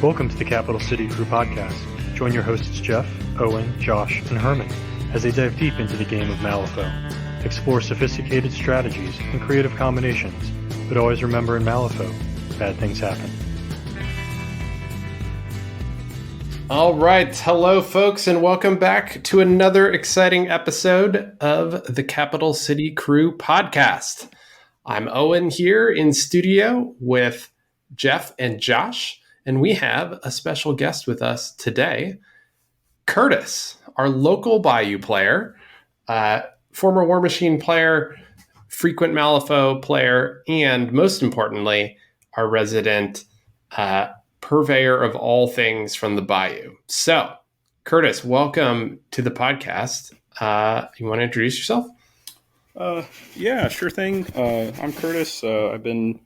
Welcome to the Capital City Crew podcast. Join your hosts Jeff, Owen, Josh, and Herman as they dive deep into the game of Malifaux. Explore sophisticated strategies and creative combinations, but always remember in Malifaux, bad things happen. All right. Hello, folks, and welcome back to another exciting episode of the Capital City Crew podcast. I'm Owen here in studio with Jeff and Josh, and we have a special guest with us today, Curtis, our local Bayou player, former War Machine player, frequent Malifaux player, and most importantly, our resident purveyor of all things from the Bayou. So, Curtis, welcome to the podcast. You want to introduce yourself? Yeah, sure thing. I'm Curtis. I've been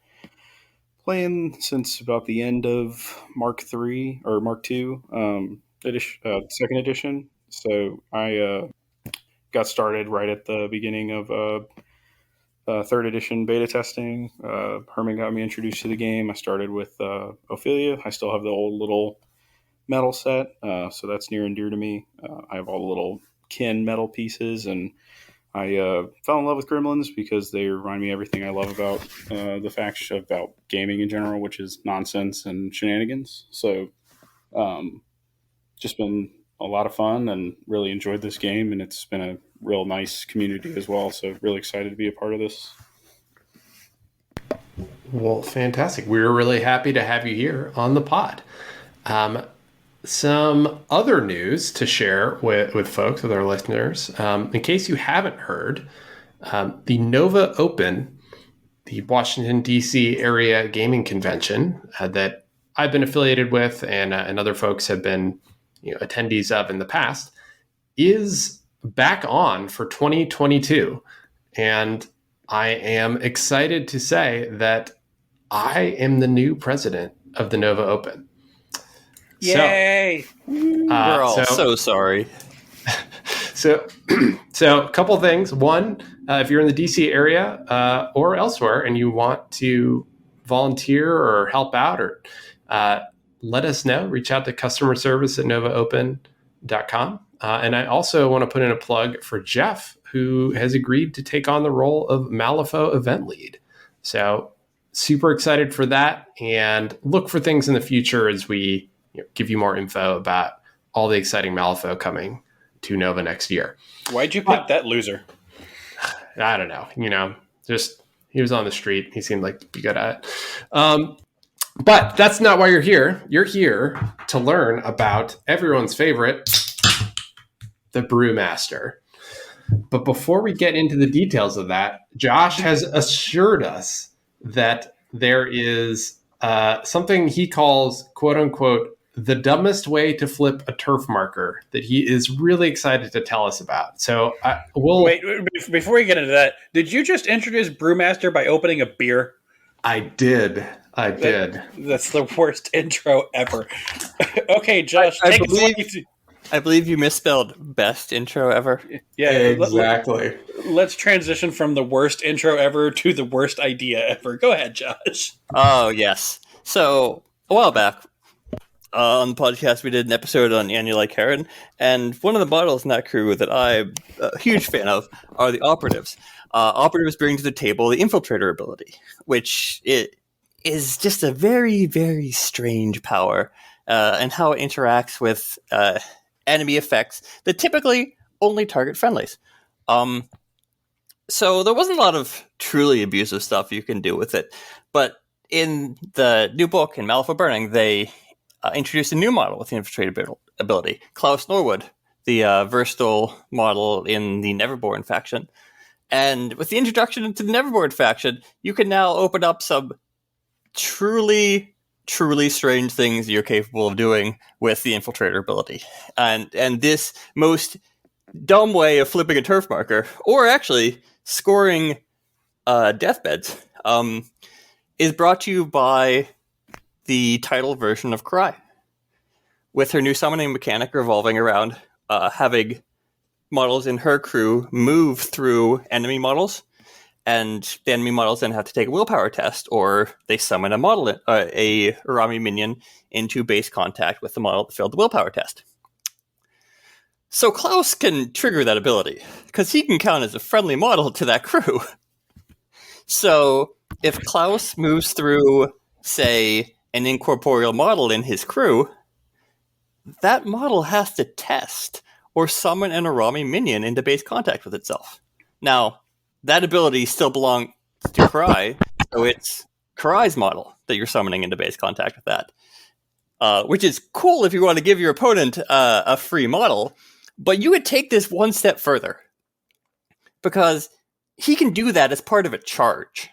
playing since about the end of Mark III or Mark II, second edition. So I got started right at the beginning of third edition beta testing. Herman got me introduced to the game. I started with Ophelia. I still have the old little metal set, so that's near and dear to me. I have all the little kin metal pieces, and I fell in love with Gremlins because they remind me everything I love about the faction, about gaming in general, which is nonsense and shenanigans. So just been a lot of fun and really enjoyed this game, and it's been a real nice community as well. So really excited to be a part of this. Well, fantastic. We're really happy to have you here on the pod. Some other news to share with folks, with our listeners. In case you haven't heard, the Nova Open, the Washington, D.C. area gaming convention that I've been affiliated with and other folks have been attendees of in the past, is back on for 2022. And I am excited to say that I am the new president of the Nova Open. Yay! We're all so sorry. So a couple things. One, if you're in the DC area or elsewhere and you want to volunteer or help out, or let us know. Reach out to customer service at novaopen.com. And I also want to put in a plug for Jeff, who has agreed to take on the role of Malifaux event lead. So super excited for that, and look for things in the future as we give you more info about all the exciting Malifaux coming to Nova next year. Why'd you pick that loser? I don't know. Just he was on the street. He seemed like to be good at it. But that's not why you're here. You're here to learn about everyone's favorite, the Brewmaster. But before we get into the details of that, Josh has assured us that there is something he calls, quote unquote, the dumbest way to flip a turf marker that he is really excited to tell us about. So we'll wait before we get into that. Did you just introduce Brewmaster by opening a beer? I did. That's the worst intro ever. Okay, Josh, I believe you misspelled best intro ever. Yeah, exactly. Let's transition from the worst intro ever to the worst idea ever. Go ahead, Josh. Oh, yes. So, a while back, on the podcast, we did an episode on Anuli Karen, and one of the models in that crew that I'm a huge fan of are the Operatives. Operatives bring to the table the Infiltrator ability, which it is just a very, very strange power, and how it interacts with enemy effects that typically only target friendlies. So there wasn't a lot of truly abusive stuff you can do with it, but in the new book, in Malifaux Burning, they introduced a new model with the Infiltrator ability, Klaus Norwood, the versatile model in the Neverborn faction. And with the introduction into the Neverborn faction, you can now open up some truly strange things you're capable of doing with the Infiltrator ability. And this most dumb way of flipping a turf marker, or actually scoring deathbeds, is brought to you by the title version of Cry, with her new summoning mechanic revolving around having models in her crew move through enemy models and the enemy models then have to take a willpower test, or they summon a Arami minion into base contact with the model that failed the willpower test. So Klaus can trigger that ability, because he can count as a friendly model to that crew. So if Klaus moves through, say, an incorporeal model in his crew, that model has to test or summon an Arami minion into base contact with itself. Now, that ability still belongs to Karai, so it's Karai's model that you're summoning into base contact with that. Which is cool if you want to give your opponent a free model, but you would take this one step further, because he can do that as part of a charge.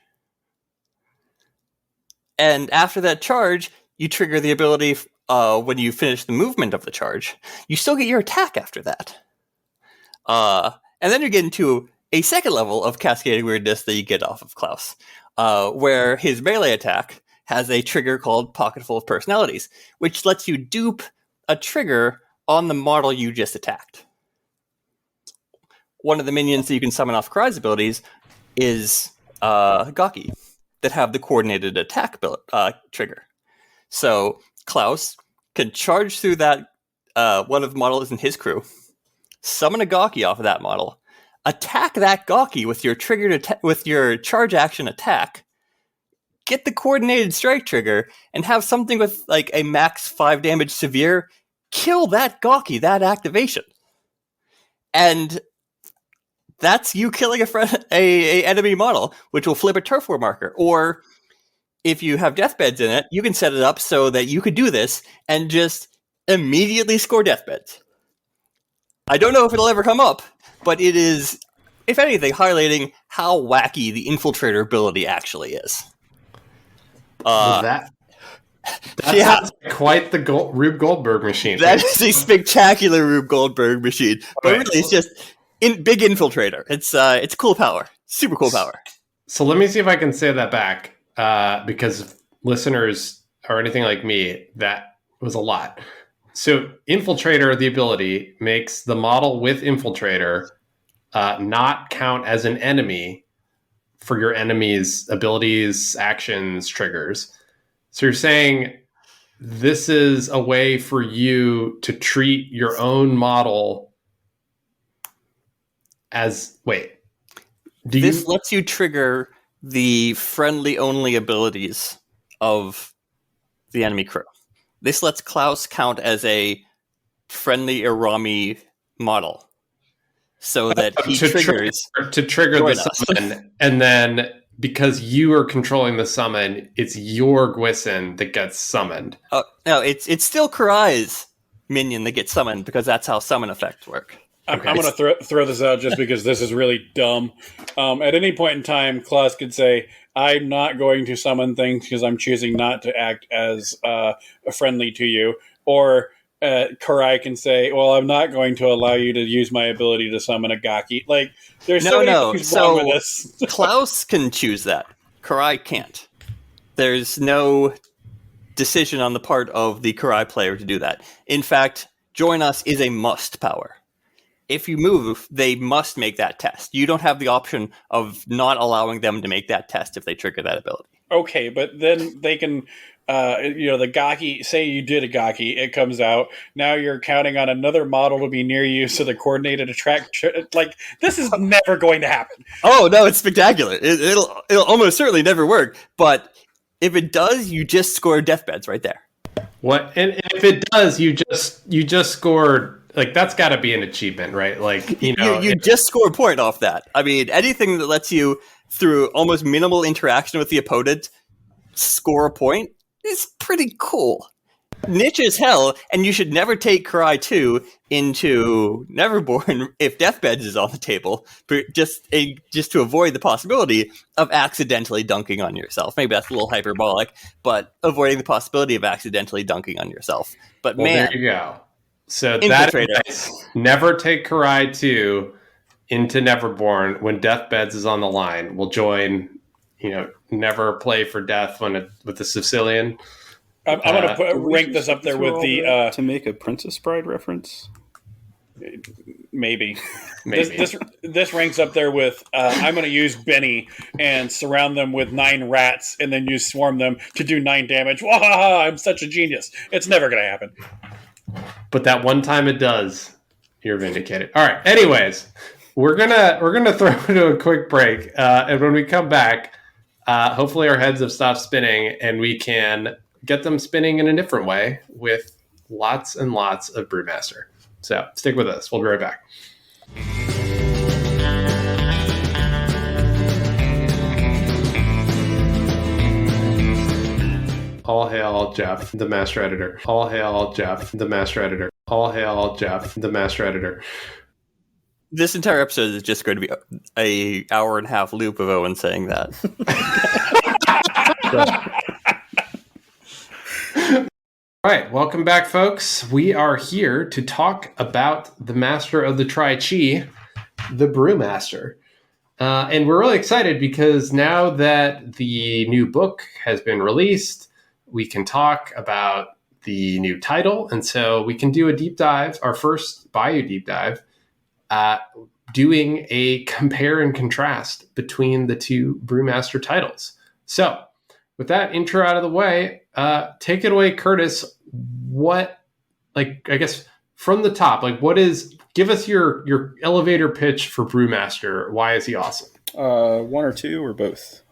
And after that charge, you trigger the ability when you finish the movement of the charge. You still get your attack after that. And then you get into a second level of cascading weirdness that you get off of Klaus, where his melee attack has a trigger called Pocketful of Personalities, which lets you dupe a trigger on the model you just attacked. One of the minions that you can summon off Karai's abilities is Gaki, that have the coordinated attack trigger. So Klaus can charge through that one of the models in his crew, summon a Gaki off of that model, attack that Gaki with your with your charge action attack, get the coordinated strike trigger, and have something with like a max 5 damage severe kill that Gaki, that activation. And that's you killing a enemy model, which will flip a turf war marker. Or if you have deathbeds in it, you can set it up so that you could do this and just immediately score deathbeds. I don't know if it'll ever come up, but it is, if anything, highlighting how wacky the Infiltrator ability actually is. That sounds quite the Rube Goldberg machine. That is a spectacular Rube Goldberg machine. But really, it's just big Infiltrator. It's cool power. Super cool power. So let me see if I can say that back, because listeners or anything like me, that was a lot. So Infiltrator, the ability, makes the model with Infiltrator not count as an enemy for your enemy's abilities, actions, triggers. So you're saying this is a way for you to treat your own model as... Wait. This lets you trigger the friendly-only abilities of the enemy crew. This lets Klaus count as a friendly Arami model, so that he triggers to trigger the summon, and then because you are controlling the summon, it's your Gwisen that gets summoned. No, it's still Karai's minion that gets summoned, because that's how summon effects work. I'm going to throw this out just because this is really dumb. At any point in time, Klaus could say, I'm not going to summon things because I'm choosing not to act as friendly to you. Or Karai can say, well, I'm not going to allow you to use my ability to summon a Gaki. Like, there's so many things wrong with this. Klaus can choose that. Karai can't. There's no decision on the part of the Karai player to do that. In fact, Join Us is a must power. If you move, they must make that test. You don't have the option of not allowing them to make that test if they trigger that ability. Okay, but then they can, the Gaki, say you did a Gaki, it comes out. Now you're counting on another model to be near you, so the coordinated attract, this is never going to happen. Oh, no, it's spectacular. It'll almost certainly never work. But if it does, you just score deathbeds right there. What? And if it does, you just scored... Like, that's got to be an achievement, right? Like, you just score a point off that. I mean, anything that lets you, through almost minimal interaction with the opponent, score a point is pretty cool. Niche as hell, and you should never take Karai 2 into Neverborn if Deathbeds is on the table, but just to avoid the possibility of accidentally dunking on yourself. Maybe that's a little hyperbolic, but avoiding the possibility of accidentally dunking on yourself. But there you go. So that advice, never take Karai 2 into Neverborn when Deathbeds is on the line. We'll join, never play for death with the Sicilian. I'm going to rank this up there with the... to make a Princess Bride reference? Maybe. maybe. This ranks up there with I'm going to use Benny and surround them with 9 rats and then use swarm them to do 9 damage. Wahaha! I'm such a genius. It's never going to happen. But that one time it does, you're vindicated. All right. Anyways, we're gonna throw into a quick break, and when we come back, hopefully our heads have stopped spinning, and we can get them spinning in a different way with lots and lots of Brewmaster. So stick with us. We'll be right back. All hail Jeff, the master editor. All hail Jeff, the master editor. All hail Jeff, the master editor. This entire episode is just going to be a hour and a half loop of Owen saying that. All right, welcome back, folks. We are here to talk about the master of the TriChi, the Brewmaster. And we're really excited because now that the new book has been released, we can talk about the new title. And so we can do a deep dive, our first Bayou deep dive, doing a compare and contrast between the two Brewmaster titles. So with that intro out of the way, take it away, Curtis. From the top, give us your elevator pitch for Brewmaster. Why is he awesome? One or two or both?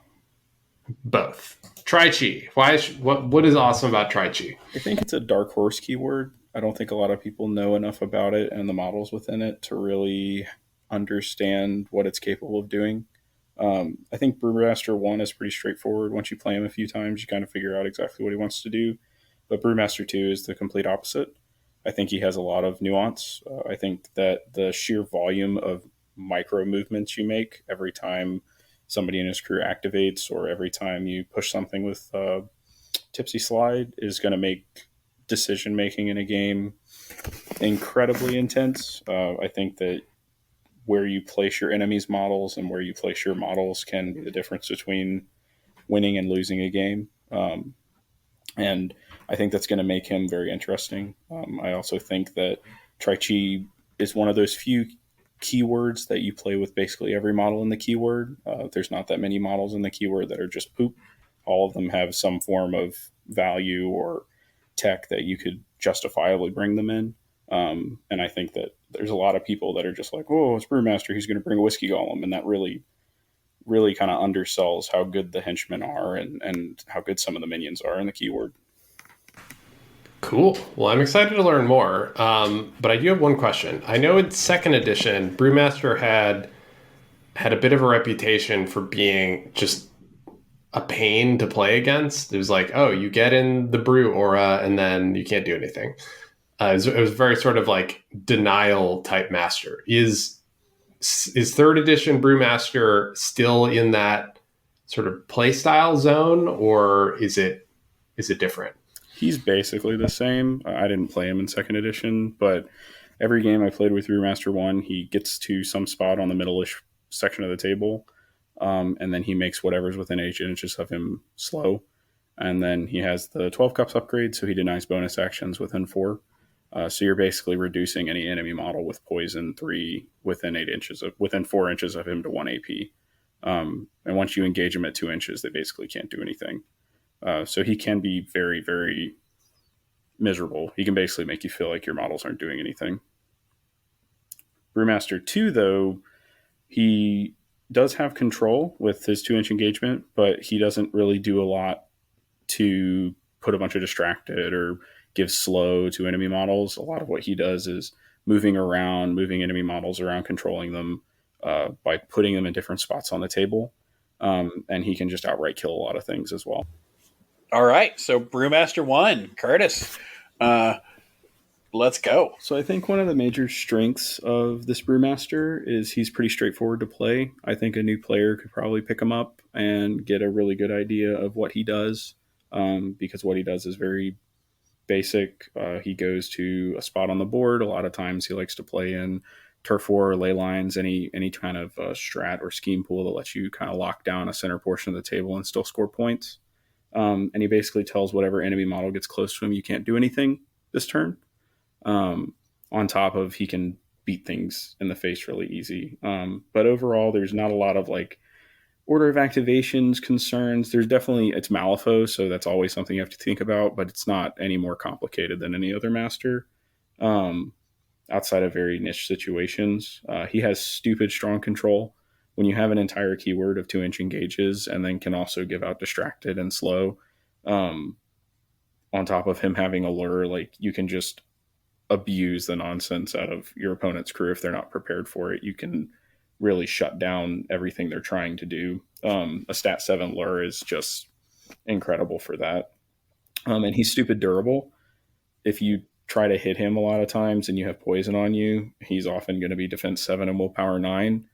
Both. TriChi. What is awesome about TriChi? I think it's a dark horse keyword. I don't think a lot of people know enough about it and the models within it to really understand what it's capable of doing. I think Brewmaster 1 is pretty straightforward. Once you play him a few times, you kind of figure out exactly what he wants to do. But Brewmaster 2 is the complete opposite. I think he has a lot of nuance. I think that the sheer volume of micro movements you make every time somebody in his crew activates or every time you push something with Tipsy Slide is going to make decision making in a game incredibly intense. I think that where you place your enemies' models and where you place your models can be the difference between winning and losing a game. And I think that's going to make him very interesting. I also think that TriChi is one of those few keywords that you play with basically every model in the keyword. There's not that many models in the keyword that are just poop. All of them have some form of value or tech that you could justifiably bring them in. And I think that there's a lot of people that are just like, oh, it's Brewmaster, he's going to bring a whiskey golem. And that really, really kind of undersells how good the henchmen are and how good some of the minions are in the keyword. Cool. Well, I'm excited to learn more. But I do have one question. I know in second edition, Brewmaster had a bit of a reputation for being just a pain to play against. It was like, oh, you get in the brew aura and then you can't do anything. It was very sort of like denial type master. Is third edition Brewmaster still in that sort of play style zone, or is it different? He's basically the same. I didn't play him in second edition, but every game I played with Brewmaster 1, he gets to some spot on the middle-ish section of the table, and then he makes whatever's within 8 inches of him slow. And then he has the 12 cups upgrade, so he denies bonus actions within 4. So you're basically reducing any enemy model with poison 3 within 4 inches of him to 1 AP. And once you engage him at 2 inches, they basically can't do anything. So he can be very, very miserable. He can basically make you feel like your models aren't doing anything. Brewmaster 2, though, he does have control with his 2-inch engagement, but he doesn't really do a lot to put a bunch of distracted or give slow to enemy models. A lot of what he does is moving enemy models around, controlling them by putting them in different spots on the table. And he can just outright kill a lot of things as well. All right, so Brewmaster 1, Curtis, let's go. So I think one of the major strengths of this Brewmaster is he's pretty straightforward to play. I think a new player could probably pick him up and get a really good idea of what he does, because what he does is very basic. He goes to a spot on the board. A lot of times he likes to play in turf war or ley lines, any kind of strat or scheme pool that lets you kind of lock down a center portion of the table and still score points. And he basically tells whatever enemy model gets close to him, you can't do anything this turn. On top of he can beat things in the face really easy. But overall, there's not a lot of like order of activations concerns. There's definitely, it's Malifaux, so that's always something you have to think about, but it's not any more complicated than any other master. Outside of very niche situations, he has stupid strong control. When you have an entire keyword of 2-inch engages and then can also give out distracted and slow, on top of him having a lure, like you can just abuse the nonsense out of your opponent's crew if they're not prepared for it. You can really shut down everything they're trying to do. A stat 7 lure is just incredible for that. And he's stupid durable. If you try to hit him a lot of times and you have poison on you, he's often going to be defense 7 and willpower 9.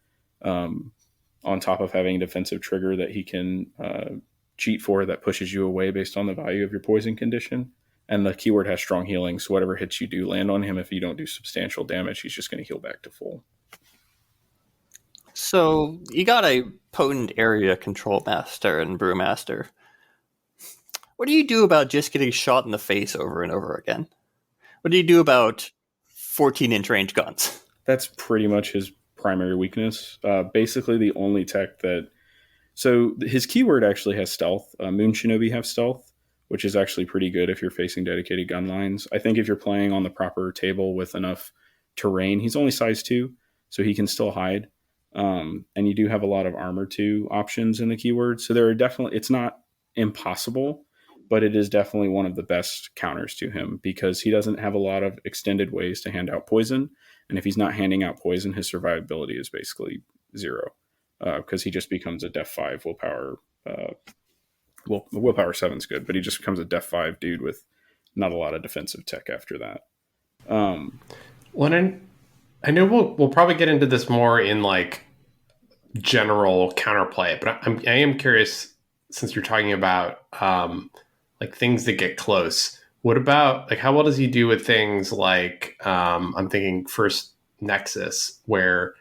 On top of having a defensive trigger that he can cheat for that pushes you away based on the value of your poison condition. And the keyword has strong healing, so whatever hits you do land on him. If you don't do substantial damage, he's just going to heal back to full. So you got a potent area control master and Brewmaster. What do you do about just getting shot in the face over and over again? What do you do about 14-inch range guns? That's pretty much his primary weakness. Basically, the only tech that... So his keyword actually has stealth. Moon Shinobi have stealth, which is actually pretty good if you're facing dedicated gun lines. I think if you're playing on the proper table with enough terrain, he's only size 2, so he can still hide. And you do have a lot of armor 2 options in the keyword. So there are definitely... It's not impossible, but it is definitely one of the best counters to him because he doesn't have a lot of extended ways to hand out poison. And if he's not handing out poison, his survivability is basically 0 because he just becomes a def 5 willpower. Willpower 7 is good, but he just becomes a def 5 dude with not a lot of defensive tech after that. I know we'll probably get into this more in like general counterplay, but I am curious since you're talking about like things that get close. What about like how well does he do with things like I'm thinking first Nexus, where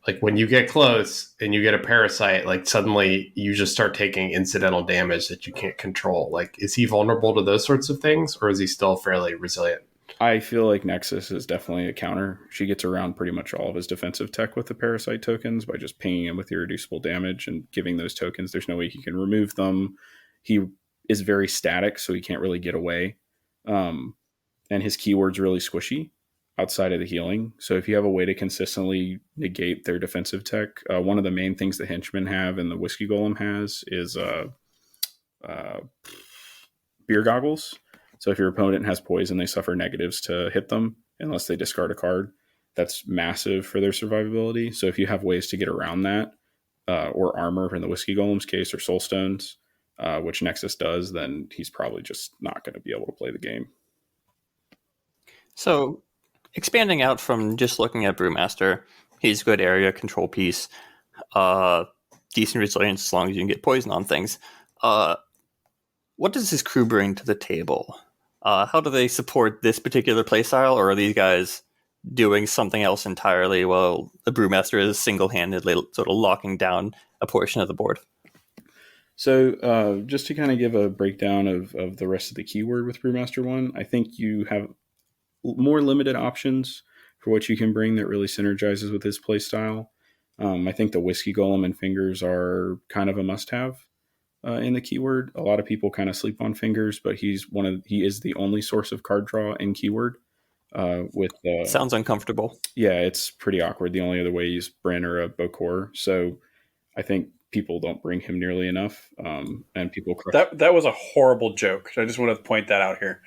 like when you get close and you get a parasite, like suddenly you just start taking incidental damage that you can't control. Like, is he vulnerable to those sorts of things, or is he still fairly resilient? I feel like Nexus is definitely a counter. She gets around pretty much all of his defensive tech with the parasite tokens by just pinging him with irreducible damage and giving those tokens. There's no way he can remove them. He is very static, so he can't really get away. And his keyword's really squishy outside of the healing. So if you have a way to consistently negate their defensive tech, one of the main things the henchmen have and the Whiskey Golem has is beer goggles. So if your opponent has poison, they suffer negatives to hit them unless they discard a card. That's massive for their survivability. So if you have ways to get around that, or armor in the Whiskey Golem's case, or soul stones, which Nexus does, then he's probably just not going to be able to play the game. So expanding out from just looking at Brewmaster, he's a good area control piece, decent resilience as long as you can get poison on things. What does his crew bring to the table? How do they support this particular playstyle, or are these guys doing something else entirely while the Brewmaster is single-handedly sort of locking down a portion of the board? So just to kind of give a breakdown of the rest of the keyword with Brewmaster 1, I think you have more limited options for what you can bring that really synergizes with his playstyle. I think the Whiskey Golem and Fingers are kind of a must-have in the keyword. A lot of people kind of sleep on Fingers, but he is the only source of card draw in keyword. Sounds uncomfortable. Yeah, it's pretty awkward. The only other way is Bryn or a Bokor. So I think people don't bring him nearly enough, and people that was a horrible joke. I just want to point that out here.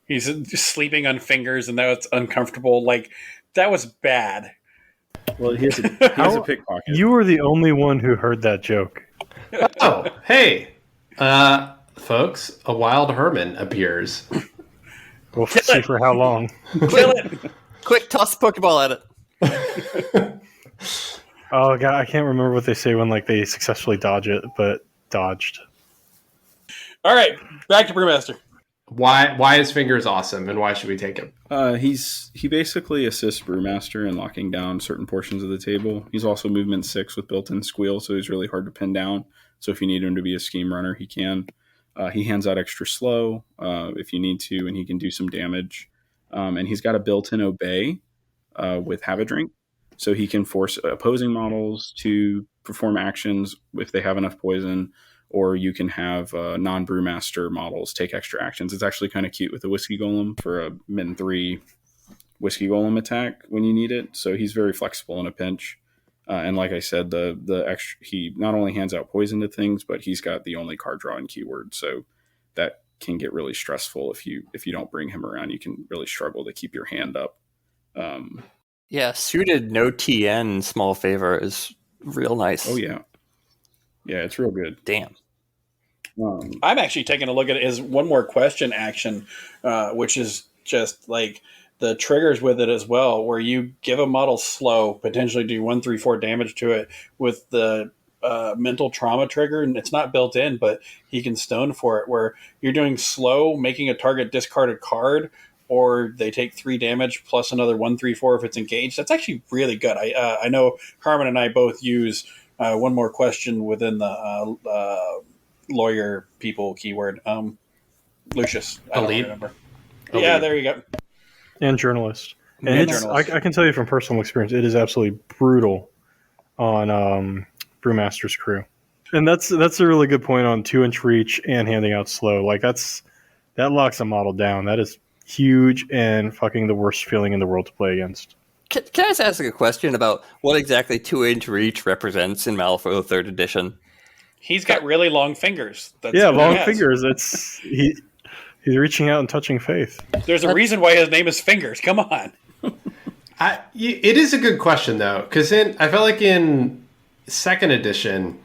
He's just sleeping on Fingers, and that's uncomfortable. Like, that was bad. Well, he has a pickpocket. You were the only one who heard that joke. Oh, hey, folks! A wild Herman appears. We'll see for how long. Kill it! Quick, toss the Pokeball at it. Oh god, I can't remember what they say when like they successfully dodge it, but dodged. All right, back to Brewmaster. Why is Fingers awesome, and why should we take him? He basically assists Brewmaster in locking down certain portions of the table. He's also movement 6 with built-in squeal, so he's really hard to pin down. So if you need him to be a scheme runner, he can. He hands out extra slow if you need to, and he can do some damage. And he's got a built-in obey, with Have a Drink. So he can force opposing models to perform actions if they have enough poison, or you can have non-Brewmaster models take extra actions. It's actually kind of cute with the Whiskey Golem for a min 3 Whiskey Golem attack when you need it. So he's very flexible in a pinch. And like I said, the extra, he not only hands out poison to things, but he's got the only card drawing keyword. So that can get really stressful if you don't bring him around. You can really struggle to keep your hand up. Yeah, suited no TN small favor is real nice. Oh yeah, it's real good. Damn. I'm actually taking a look at it as one more question action, which is just like the triggers with it as well, where you give a model slow, potentially do 1, 3, 4 damage to it with the mental trauma trigger, and it's not built in, but he can stone for it, where you're doing slow, making a target discard a card, or they take 3 damage plus another 1, 3, 4 if it's engaged. That's actually really good. I know Carmen and I both use one more question within the lawyer people keyword. Lucius. I don't Elite. remember. Elite. Yeah, there you go. And journalist. And And it's, journalist. I can tell you from personal experience, it is absolutely brutal on Brewmaster's crew. And that's a really good point on 2-inch reach and handing out slow. Like that locks a model down. That is huge and fucking the worst feeling in the world to play against. Can I just ask a question about what exactly 2-inch reach represents in Malifaux 3rd edition? He's got really long fingers. That's Yeah, what he long has. fingers. He's reaching out and touching faith. There's a reason why his name is Fingers. Come on. It is a good question though, because I felt like in 2nd edition,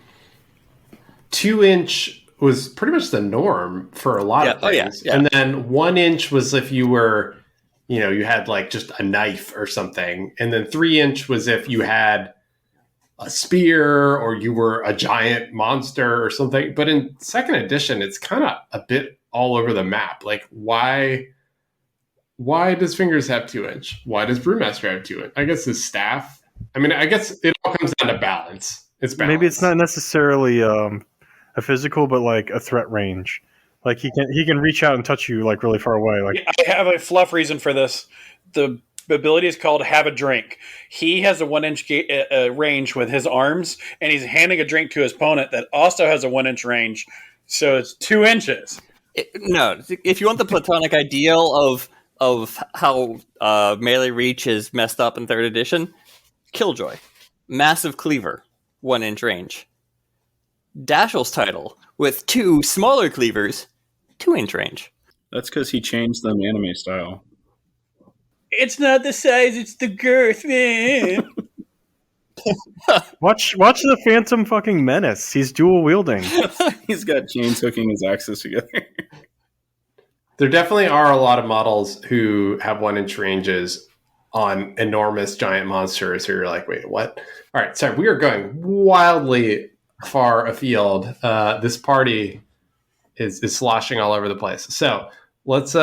2-inch was pretty much the norm for a lot of things. Yeah. And then 1-inch was if you were, you had like just a knife or something. And then 3-inch was if you had a spear or you were a giant monster or something. But in 2nd edition, it's kind of a bit all over the map. Like why does Fingers have 2-inch? Why does Brewmaster have 2-inch? I guess his staff. I mean, I guess it all comes down to balance. It's balance. Maybe it's not necessarily a physical, but like a threat range. Like he can reach out and touch you like really far away. Like I have a fluff reason for this. The ability is called Have a Drink. He has a 1-inch range with his arms, and he's handing a drink to his opponent that also has a 1-inch range. So it's 2 inches. No, if you want the platonic ideal of how melee reach is messed up in 3rd edition, Killjoy, massive cleaver, 1-inch range. Dashiell's title with 2 smaller cleavers, 2-inch range. That's because he changed them anime style. It's not the size, it's the girth, man. watch the Phantom fucking Menace. He's dual wielding. He's got chains hooking his axes together. There definitely are a lot of models who have 1-inch ranges on enormous giant monsters who you're like, wait, what? All right, sorry, we are going wildly far afield. This party is sloshing all over the place. So let's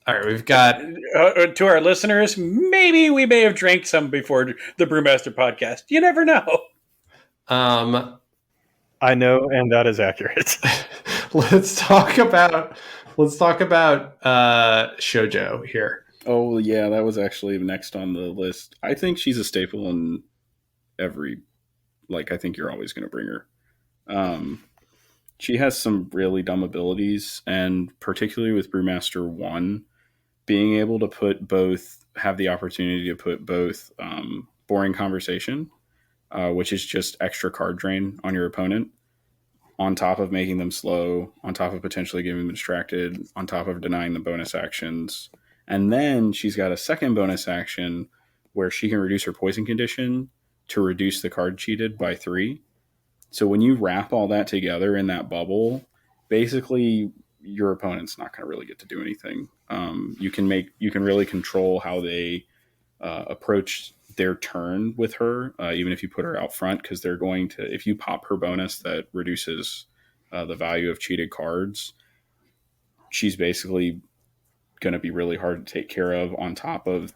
all right, we've got to our listeners, maybe we may have drank some before the Brewmaster podcast. You never know. I know, and that is accurate. Let's talk about Shoujo here. Oh yeah, that was actually next on the list. I think she's a staple in every. I think you're always going to bring her. She has some really dumb abilities, and particularly with Brewmaster 1, being able to have the opportunity to put both Boring Conversation, which is just extra card drain on your opponent, on top of making them slow, on top of potentially getting them distracted, on top of denying them bonus actions. And then she's got a second bonus action where she can reduce her poison condition to reduce the card cheated by 3. So when you wrap all that together in that bubble, basically your opponent's not going to really get to do anything. You can really control how they approach their turn with her, even if you put her out front, because they're going to, if you pop her bonus that reduces the value of cheated cards, she's basically going to be really hard to take care of. On top of,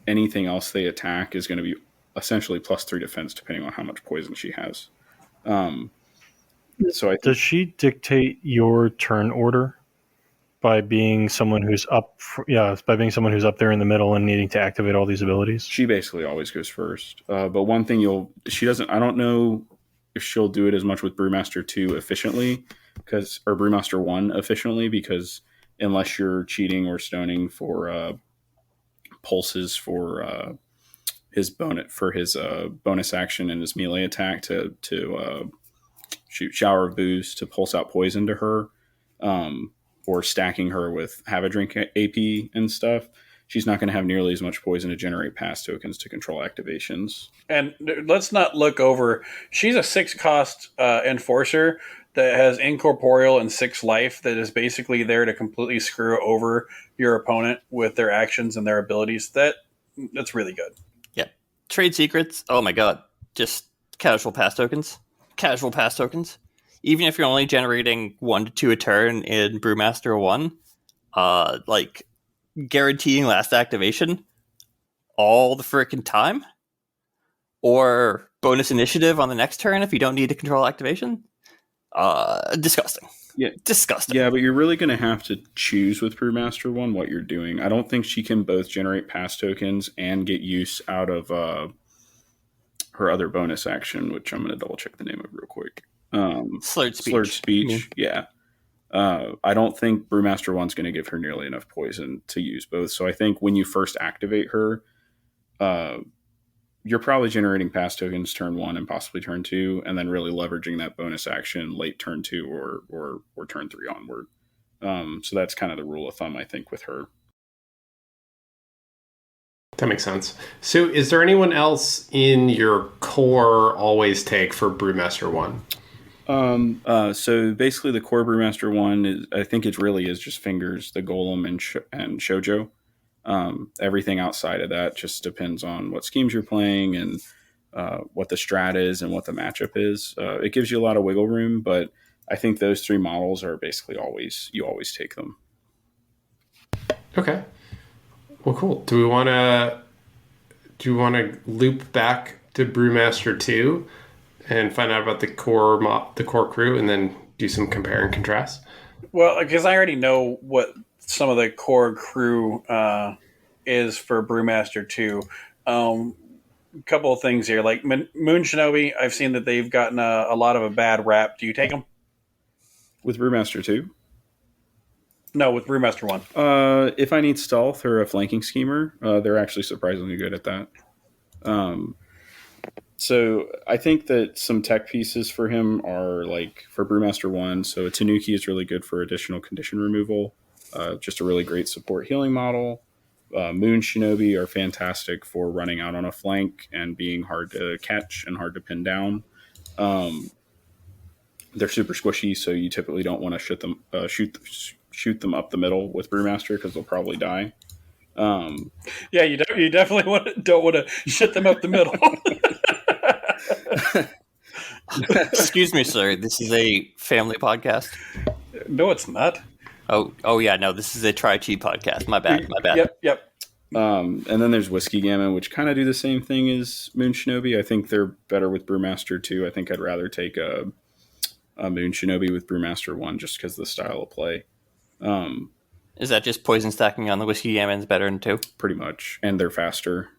anything else they attack is going to be essentially +3 defense, depending on how much poison she has. So Does she dictate your turn order by being someone who's by being someone who's up there in the middle and needing to activate all these abilities? She basically always goes first. But one thing I don't know if she'll do it as much with Brewmaster 2 efficiently, or Brewmaster 1 efficiently, because unless you're cheating or stoning for pulses for his bonus action and his melee attack to shoot Shower of Booze to pulse out poison to her, or stacking her with Have a Drink AP and stuff, she's not going to have nearly as much poison to generate pass tokens to control activations. And let's not look over. She's a 6-cost enforcer that has incorporeal and 6 life that is basically there to completely screw over your opponent with their actions and their abilities. That's really good. Yeah. Trade secrets. Oh my god. Just casual pass tokens. Casual pass tokens. Even if you're only generating 1 to 2 a turn in Brewmaster 1, like guaranteeing last activation all the frickin' time, or bonus initiative on the next turn if you don't need to control activation. Disgusting. Yeah, disgusting. Yeah, but you're really going to have to choose with Brewmaster 1 what you're doing. I don't think she can both generate pass tokens and get use out of her other bonus action, which I'm going to double check the name of real quick. Slurred speech. Slurred speech, yeah. I don't think Brewmaster 1's going to give her nearly enough poison to use both. So I think when you first activate her, you're probably generating pass tokens turn 1 and possibly turn 2, and then really leveraging that bonus action late turn 2 or turn 3 onward. So that's kind of the rule of thumb, I think, with her. That makes sense. So is there anyone else in your core always take for Brewmaster 1? So basically the core Brewmaster 1 is, I think it really is just Fingers, the Golem, and Shoujo. Everything outside of that just depends on what schemes you're playing and what the strat is and what the matchup is. It gives you a lot of wiggle room, but I think those 3 models are basically you always take them. Okay. Well, cool. Do we want to loop back to Brewmaster 2 and find out about the core crew, and then do some compare and contrast? Well, because I already know what some of the core crew is for Brewmaster 2. A couple of things here, like Moon Shinobi. I've seen that they've gotten a lot of a bad rap. Do you take them with Brewmaster 2? No, with Brewmaster 1. If I need stealth or a flanking schemer, they're actually surprisingly good at that. So I think that some tech pieces for him are like for Brewmaster 1. So a Tanuki is really good for additional condition removal. Just a really great support healing model. Moon Shinobi are fantastic for running out on a flank and being hard to catch and hard to pin down. They're super squishy, so you typically don't want to shoot them up the middle with Brewmaster because they'll probably die. Yeah, you definitely don't want to shit them up the middle. Excuse me, sir. This is a family podcast. No, it's not. Oh yeah, no. This is a TriChi podcast. My bad. Yep. And then there's Whiskey Gammon, which kind of do the same thing as Moon Shinobi. I think they're better with Brewmaster 2. I think I'd rather take a Moon Shinobi with Brewmaster 1 just because of the style of play. Is that just poison stacking on the Whiskey Gammons better than 2? Pretty much, and they're faster.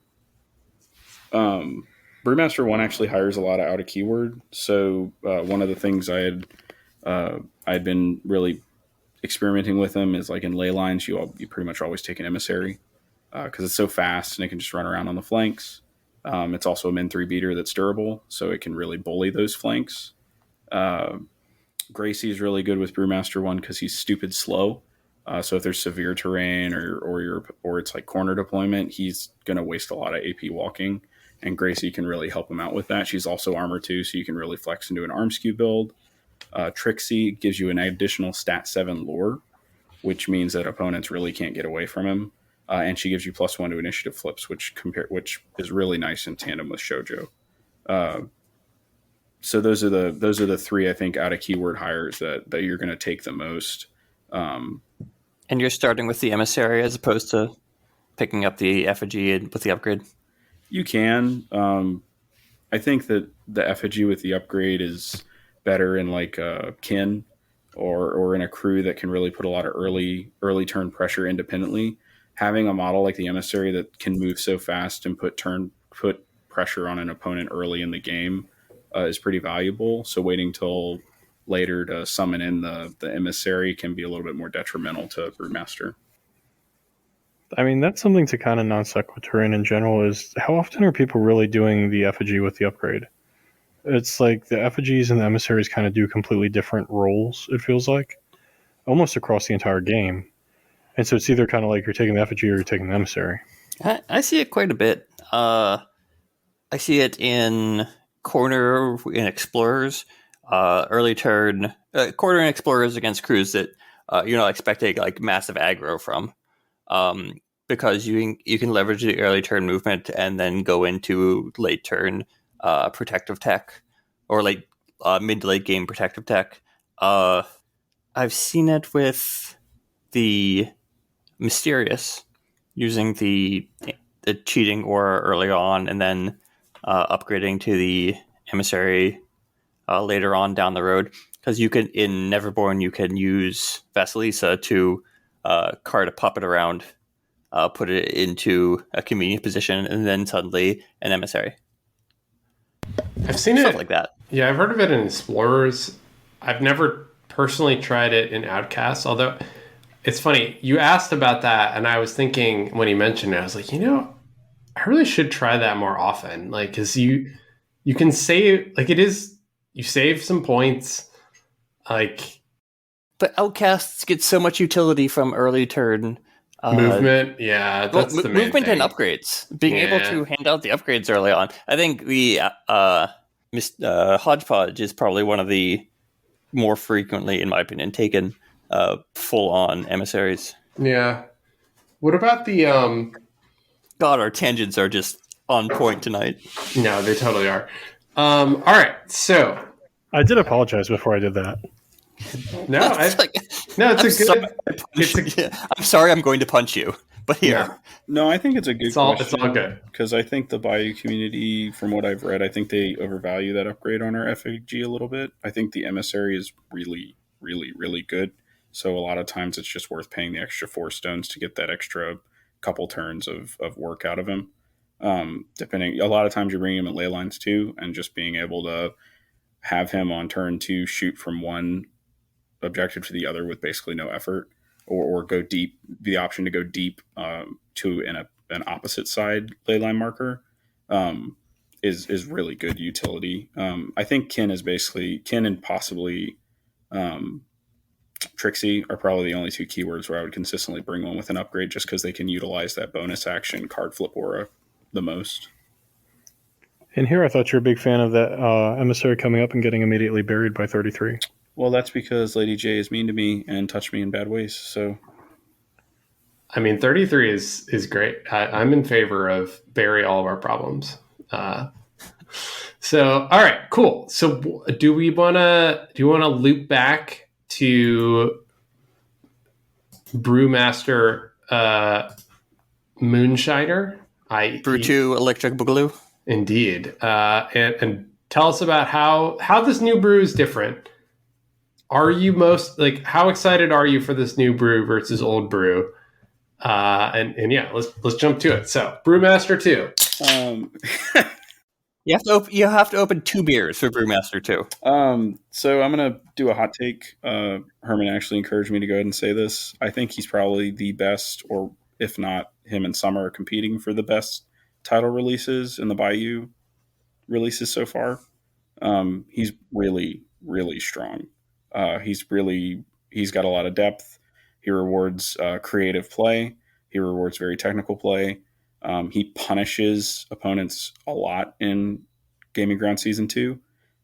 Brewmaster 1 actually hires a lot out of keyword. So one of the things I'd been really experimenting with them is like in ley lines, you pretty much always take an emissary because it's so fast and it can just run around on the flanks. It's also a min 3 beater that's durable, so it can really bully those flanks. Gracie is really good with Brewmaster 1 because he's stupid slow. So if there's severe terrain or it's like corner deployment, he's going to waste a lot of AP walking, and Gracie can really help him out with that. She's also armor 2, so you can really flex into an arm skew build. Trixie gives you an additional stat 7 lure, which means that opponents really can't get away from him. And she gives you +1 to initiative flips, which is really nice in tandem with Shoujo. So those are the 3 I think out of keyword hires that you're going to take the most. And you're starting with the emissary as opposed to picking up the effigy with the upgrade? You can. I think that the effigy with the upgrade is better in like kin or in a crew that can really put a lot of early turn pressure independently, having a model like the emissary that can move so fast and put pressure on an opponent early in the game is pretty valuable. So waiting till later to summon in the emissary can be a little bit more detrimental to Brewmaster. I mean, that's something to kind of non sequitur in general is how often are people really doing the effigy with the upgrade? It's like the effigies and the emissaries kind of do completely different roles, it feels like, almost across the entire game. And so it's either kind of like you're taking the effigy or you're taking the emissary. I see it quite a bit. I see it in corner in explorers, early turn corner in explorers against crews that you're not expecting like massive aggro from, because you can leverage the early turn movement and then go into late turn protective tech or late mid to late game protective tech. I've seen it with the Mysterious using the cheating aura early on and then upgrading to the emissary later on down the road, because you can in Neverborn you can use Vasilisa to cart a puppet around, put it into a convenient position, and then suddenly an emissary. I've seen Stuff it like that. Yeah, I've heard of it in Explorers. I've never personally tried it in Outcasts, although it's funny. You asked about that, and I was thinking when he mentioned it, I was like, I really should try that more often. Like, because you can save, like, you save some points. Like, But Outcasts get so much utility from early turn movement. Yeah, that's the main movement thing. and upgrades. Being able to hand out the upgrades early on. I think the Hodgepodge is probably one of the more frequently, in my opinion, taken full-on emissaries. Yeah. What about the God, our tangents are just on point tonight. No, they totally are. All right, so I did apologize before I did that. No, I'm sorry, I'm going to punch you, but here. No, I think it's a good question. It's all good. Because I think the Bayou community, from what I've read, I think they overvalue that upgrade on our FAG a little bit. I think the emissary is really, really, really good. So a lot of times it's just worth paying the extra 4 stones to get that extra couple turns of work out of him. A lot of times you're bringing him at ley lines too, and just being able to have him on turn 2 shoot from one objective to the other with basically no effort, or go deep. The option to go deep to an opposite side ley line marker is really good utility. I think Kin and possibly TriChi are probably the only 2 keywords where I would consistently bring one with an upgrade, just because they can utilize that bonus action card flip aura the most. And here I thought you're a big fan of that emissary coming up and getting immediately buried by 33. Well, that's because Lady J is mean to me and touched me in bad ways. So, I mean, 33 is great. I'm in favor of bury all of our problems. So, all right, cool. So, do you want to loop back to Brewmaster Moonshiner? Brew 2 Electric Boogaloo. Indeed. And tell us about how this new brew is different. Are you how excited are you for this new brew versus old brew? And yeah, let's jump to it. So, Brewmaster 2. You have to open 2 beers for Brewmaster 2. So I'm gonna do a hot take. Herman actually encouraged me to go ahead and say this. I think he's probably the best, or if not, him and Summer are competing for the best title releases in the Bayou releases so far. He's really, really strong. He's got a lot of depth. He rewards creative play. He rewards very technical play. He punishes opponents a lot in Gaming Ground Season 2.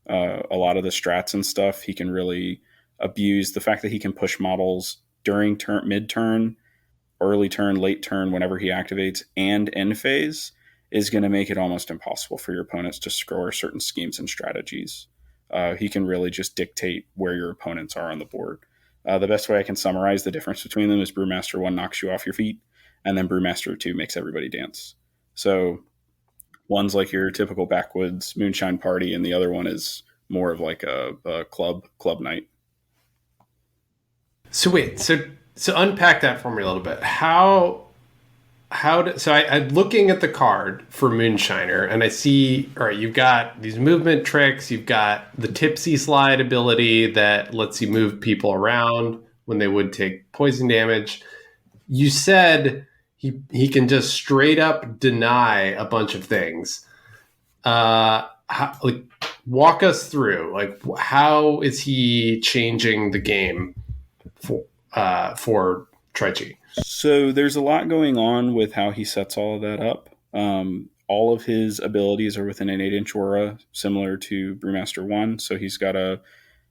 A lot of the strats and stuff he can really abuse. The fact that he can push models during turn, mid-turn, early turn, late turn, whenever he activates, and end phase is going to make it almost impossible for your opponents to score certain schemes and strategies. He can really just dictate where your opponents are on the board. The best way I can summarize the difference between them is Brewmaster 1 knocks you off your feet, and then Brewmaster 2 makes everybody dance. So one's like your typical backwoods moonshine party, and the other one is more of like a club night. So wait, so unpack that for me a little bit. I'm looking at the card for Moonshiner, and I see, all right, you've got these movement tricks, you've got the tipsy slide ability that lets you move people around when they would take poison damage. You said he can just straight up deny a bunch of things. Walk us through, like, how is he changing the game for TriChi? So there's a lot going on with how he sets all of that up. All of his abilities are within an 8-inch aura, similar to Brewmaster 1. So he's got a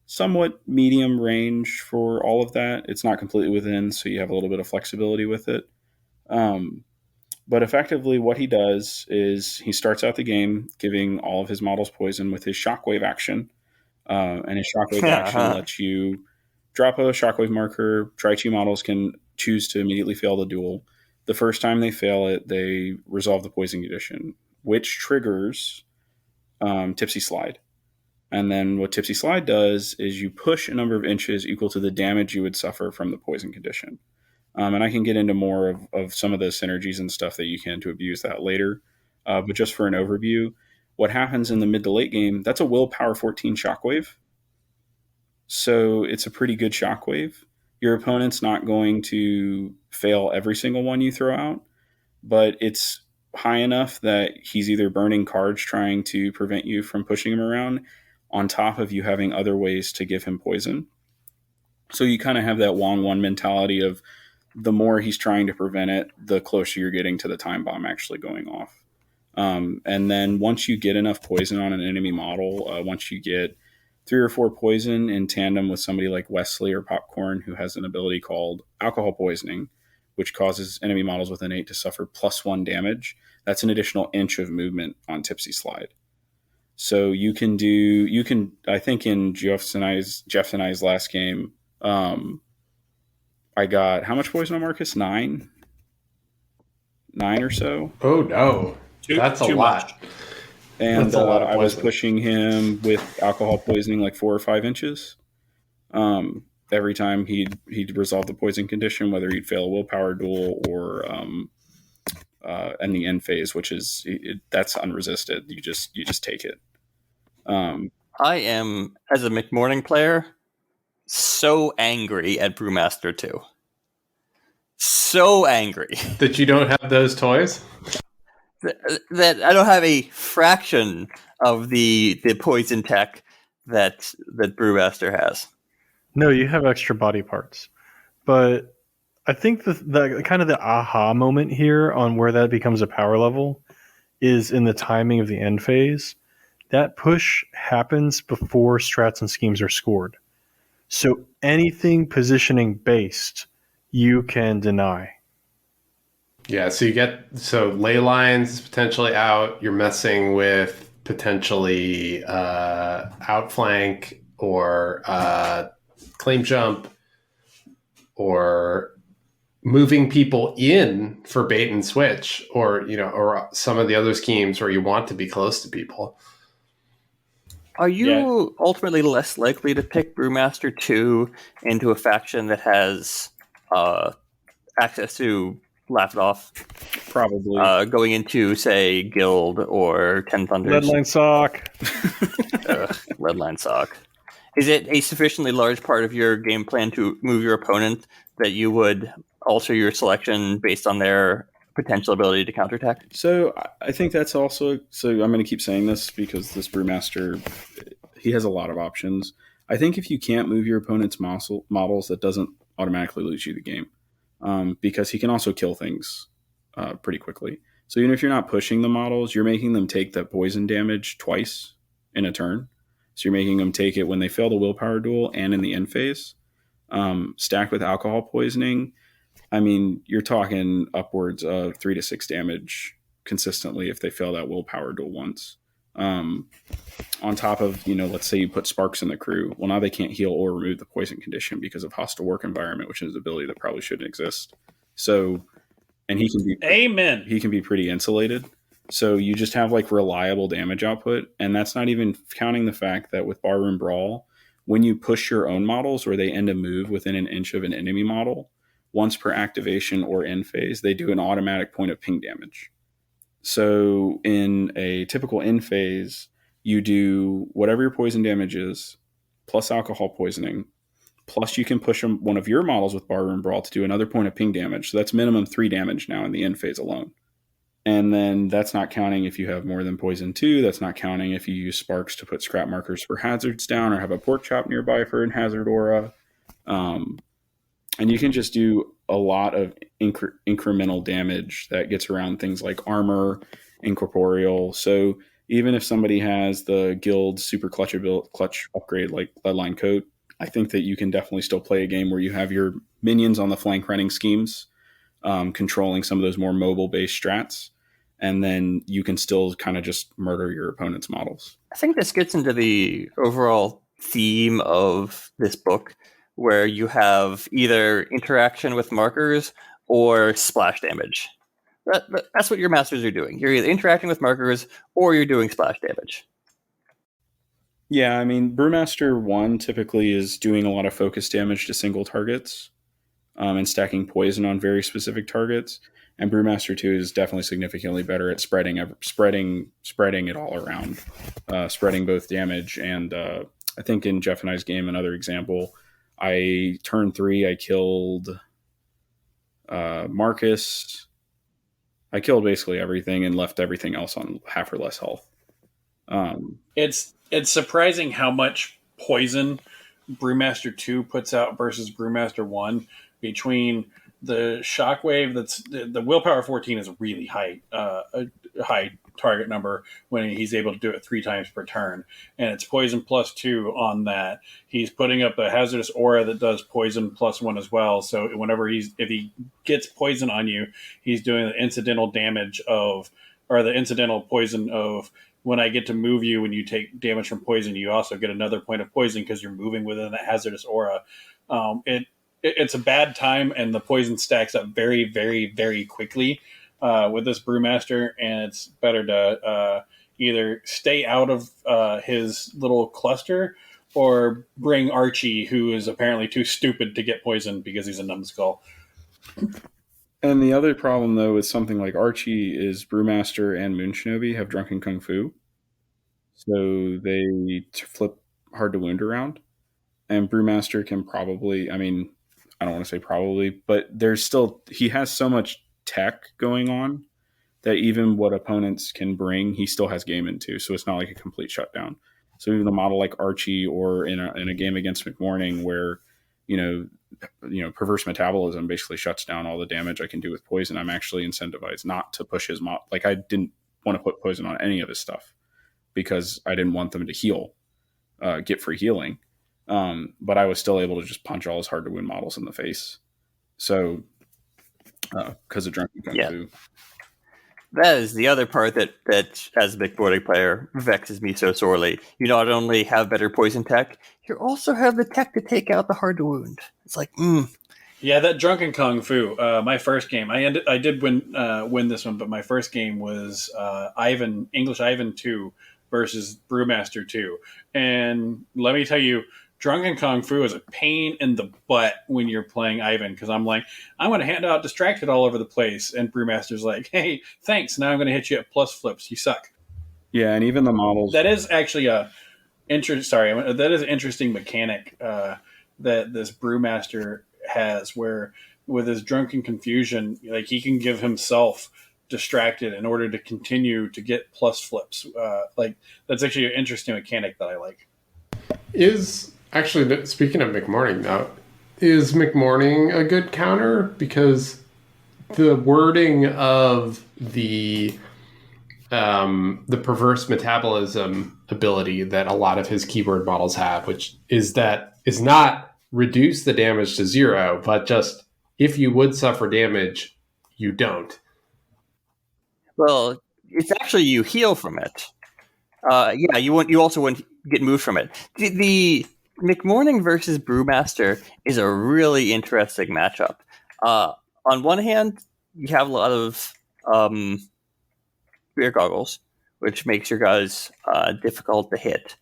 somewhat medium range for all of that. It's not completely within, so you have a little bit of flexibility with it. But effectively, what he does is he starts out the game giving all of his models poison with his shockwave action. And his shockwave action lets you drop a shockwave marker. TriChi models can choose to immediately fail the duel. The first time they fail it, they resolve the poison condition, which triggers Tipsy Slide. And then what Tipsy Slide does is you push a number of inches equal to the damage you would suffer from the poison condition. And I can get into more of some of the synergies and stuff that you can to abuse that later. But just for an overview, what happens in the mid to late game, that's a willpower 14 shockwave. So it's a pretty good shockwave. Your opponent's not going to fail every single one you throw out, but it's high enough that he's either burning cards trying to prevent you from pushing him around, on top of you having other ways to give him poison. So you kind of have that Wong 1 mentality of the more he's trying to prevent it, the closer you're getting to the time bomb actually going off. And then once you get enough poison on an enemy model, once you get 3 or 4 poison in tandem with somebody like Wesley or Popcorn, who has an ability called Alcohol Poisoning, which causes enemy models with an 8 to suffer +1 damage, that's an additional inch of movement on Tipsy Slide. So you can, I think in Jeff and I's last game, I got, how much poison on Marcus? 9 or so. Oh no, that's a lot. And I was pushing him with alcohol poisoning like 4 or 5 inches. Every time he'd resolve the poison condition, whether he'd fail a willpower duel or in the end phase, which is that's unresisted. You just take it. I am, as a McMorning player, so angry at Brewmaster 2. So angry that you don't have those toys. That I don't have a fraction of the poison tech that Brewmaster has. No, you have extra body parts. But I think the kind of the aha moment here on where that becomes a power level is in the timing of the end phase. That push happens before strats and schemes are scored. So anything positioning based, you can deny. Yeah, so ley lines potentially out. You're messing with potentially outflank or claim jump, or moving people in for bait and switch, or some of the other schemes where you want to be close to people. Are you ultimately less likely to pick Brewmaster 2 into a faction that has access to Laugh It Off? Probably. Going into, say, Guild or Ten Thunders. Leadline Sock. Leadline Sock. Is it a sufficiently large part of your game plan to move your opponent that you would alter your selection based on their potential ability to counterattack? So I think that's also... So I'm going to keep saying this because this Brewmaster, he has a lot of options. I think if you can't move your opponent's models, that doesn't automatically lose you the game. Because he can also kill things pretty quickly. So even if you're not pushing the models, you're making them take the poison damage twice in a turn. So you're making them take it when they fail the willpower duel and in the end phase. Stacked with alcohol poisoning, I mean, you're talking upwards of 3 to 6 damage consistently if they fail that willpower duel once. On top of, let's say you put sparks in the crew. Well, now they can't heal or remove the poison condition because of hostile work environment, which is an ability that probably shouldn't exist. So, and he can be... Amen. He can be pretty insulated. So you just have like reliable damage output. And that's not even counting the fact that with Barroom Brawl, when you push your own models or they end a move within an inch of an enemy model, once per activation or end phase, they do an automatic point of ping damage. So in a typical end phase, you do whatever your poison damage is, plus alcohol poisoning, plus you can push one of your models with Barroom Brawl to do another point of ping damage. So that's minimum 3 damage now in the end phase alone. And then that's not counting if you have more than poison 2. That's not counting if you use sparks to put scrap markers for hazards down or have a pork chop nearby for an hazard aura. And you can just do a lot of incremental damage that gets around things like armor, incorporeal. So even if somebody has the guild super clutch upgrade like Bloodline Coat, I think that you can definitely still play a game where you have your minions on the flank running schemes, controlling some of those more mobile-based strats, and then you can still kind of just murder your opponent's models. I think this gets into the overall theme of this book, where you have either interaction with markers or splash damage. That's what your masters are doing. You're either interacting with markers or you're doing splash damage. Yeah, I mean, Brewmaster 1 typically is doing a lot of focus damage to single targets and stacking poison on very specific targets. And Brewmaster 2 is definitely significantly better at spreading it all around, spreading both damage. And I think in Jeff and I's game, another example, turn 3, I killed Marcus. I killed basically everything and left everything else on half or less health. It's surprising how much poison Brewmaster 2 puts out versus Brewmaster 1. Between the shockwave, that's the willpower 14 is a really high target number when he's able to do it 3 times per turn, and it's poison +2 on that. He's putting up a hazardous aura that does poison +1 as well. So whenever if he gets poison on you, he's doing the incidental damage of, or the incidental poison of, when I get to move you, when you take damage from poison, you also get another point of poison because you're moving within that hazardous aura. It's a bad time, and the poison stacks up very, very, very quickly with this Brewmaster, and it's better to either stay out of his little cluster or bring Archie, who is apparently too stupid to get poisoned because he's a numbskull. And the other problem, though, with something like Archie is Brewmaster and Moon Shinobi have Drunken Kung Fu. So they flip hard to wound around. And Brewmaster can probably, I mean, I don't want to say probably, but he has so much tech going on that even what opponents can bring, he still has game into. So it's not like a complete shutdown. So even a model like Archie, or in a game against McMorning where, perverse metabolism basically shuts down all the damage I can do with poison, I'm actually incentivized not to push his model. Like, I didn't want to put poison on any of his stuff because I didn't want them to heal, get free healing. But I was still able to just punch all his hard to win models in the face. So, because of Drunken Kung Fu. That is the other part that as a big boarding player vexes me so sorely. You not only have better poison tech, you also have the tech to take out the hard to wound. It's like, Yeah, that Drunken Kung Fu. My first game, I did win this one, but my first game was English Ivan 2 versus Brewmaster 2, and let me tell you, Drunken Kung Fu is a pain in the butt when you're playing Ivan, because I'm like, I'm going to hand out Distracted all over the place, and Brewmaster's like, hey, thanks, now I'm going to hit you at plus flips, you suck. Yeah, and even the models... That is actually that is an interesting mechanic that this Brewmaster has, where with his Drunken Confusion, like, he can give himself Distracted in order to continue to get plus flips. That's actually an interesting mechanic that I like. Actually, speaking of McMorning, now, is McMorning a good counter? Because the wording of the perverse metabolism ability that a lot of his keyword models have, which is not reduce the damage to 0, but just if you would suffer damage, you don't. Well, it's actually you heal from it. You also wouldn't get moved from it. The McMorning versus Brewmaster is a really interesting matchup. On one hand, you have a lot of rear goggles, which makes your guys difficult to hit.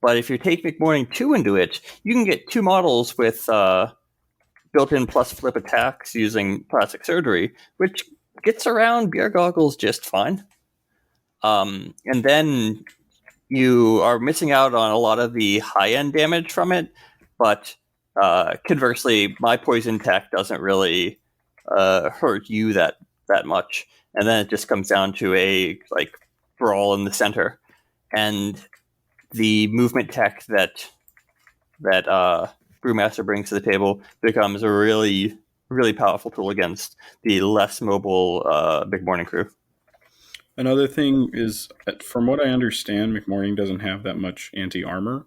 But if you take McMorning 2 into it, you can get 2 models with built-in plus flip attacks using plastic surgery, which gets around beer goggles just fine. And then you are missing out on a lot of the high-end damage from it, but conversely, my poison tech doesn't really hurt you that much. And then it just comes down to a brawl in the center. And the movement tech that Brewmaster brings to the table becomes a really, really powerful tool against the less mobile Big Morning crew. Another thing is, from what I understand, McMorning doesn't have that much anti-armor.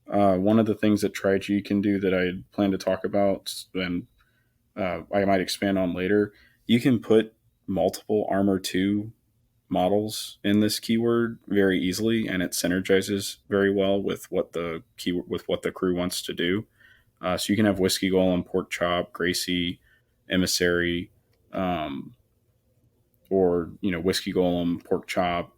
One of the things that TriChi can do that I plan to talk about, and I might expand on later, you can put multiple Armor 2 models in this keyword very easily, and it synergizes very well with what the crew wants to do. So you can have Whiskey Golem, Pork Chop, Gracie, Emissary, or Whiskey Golem, Pork Chop,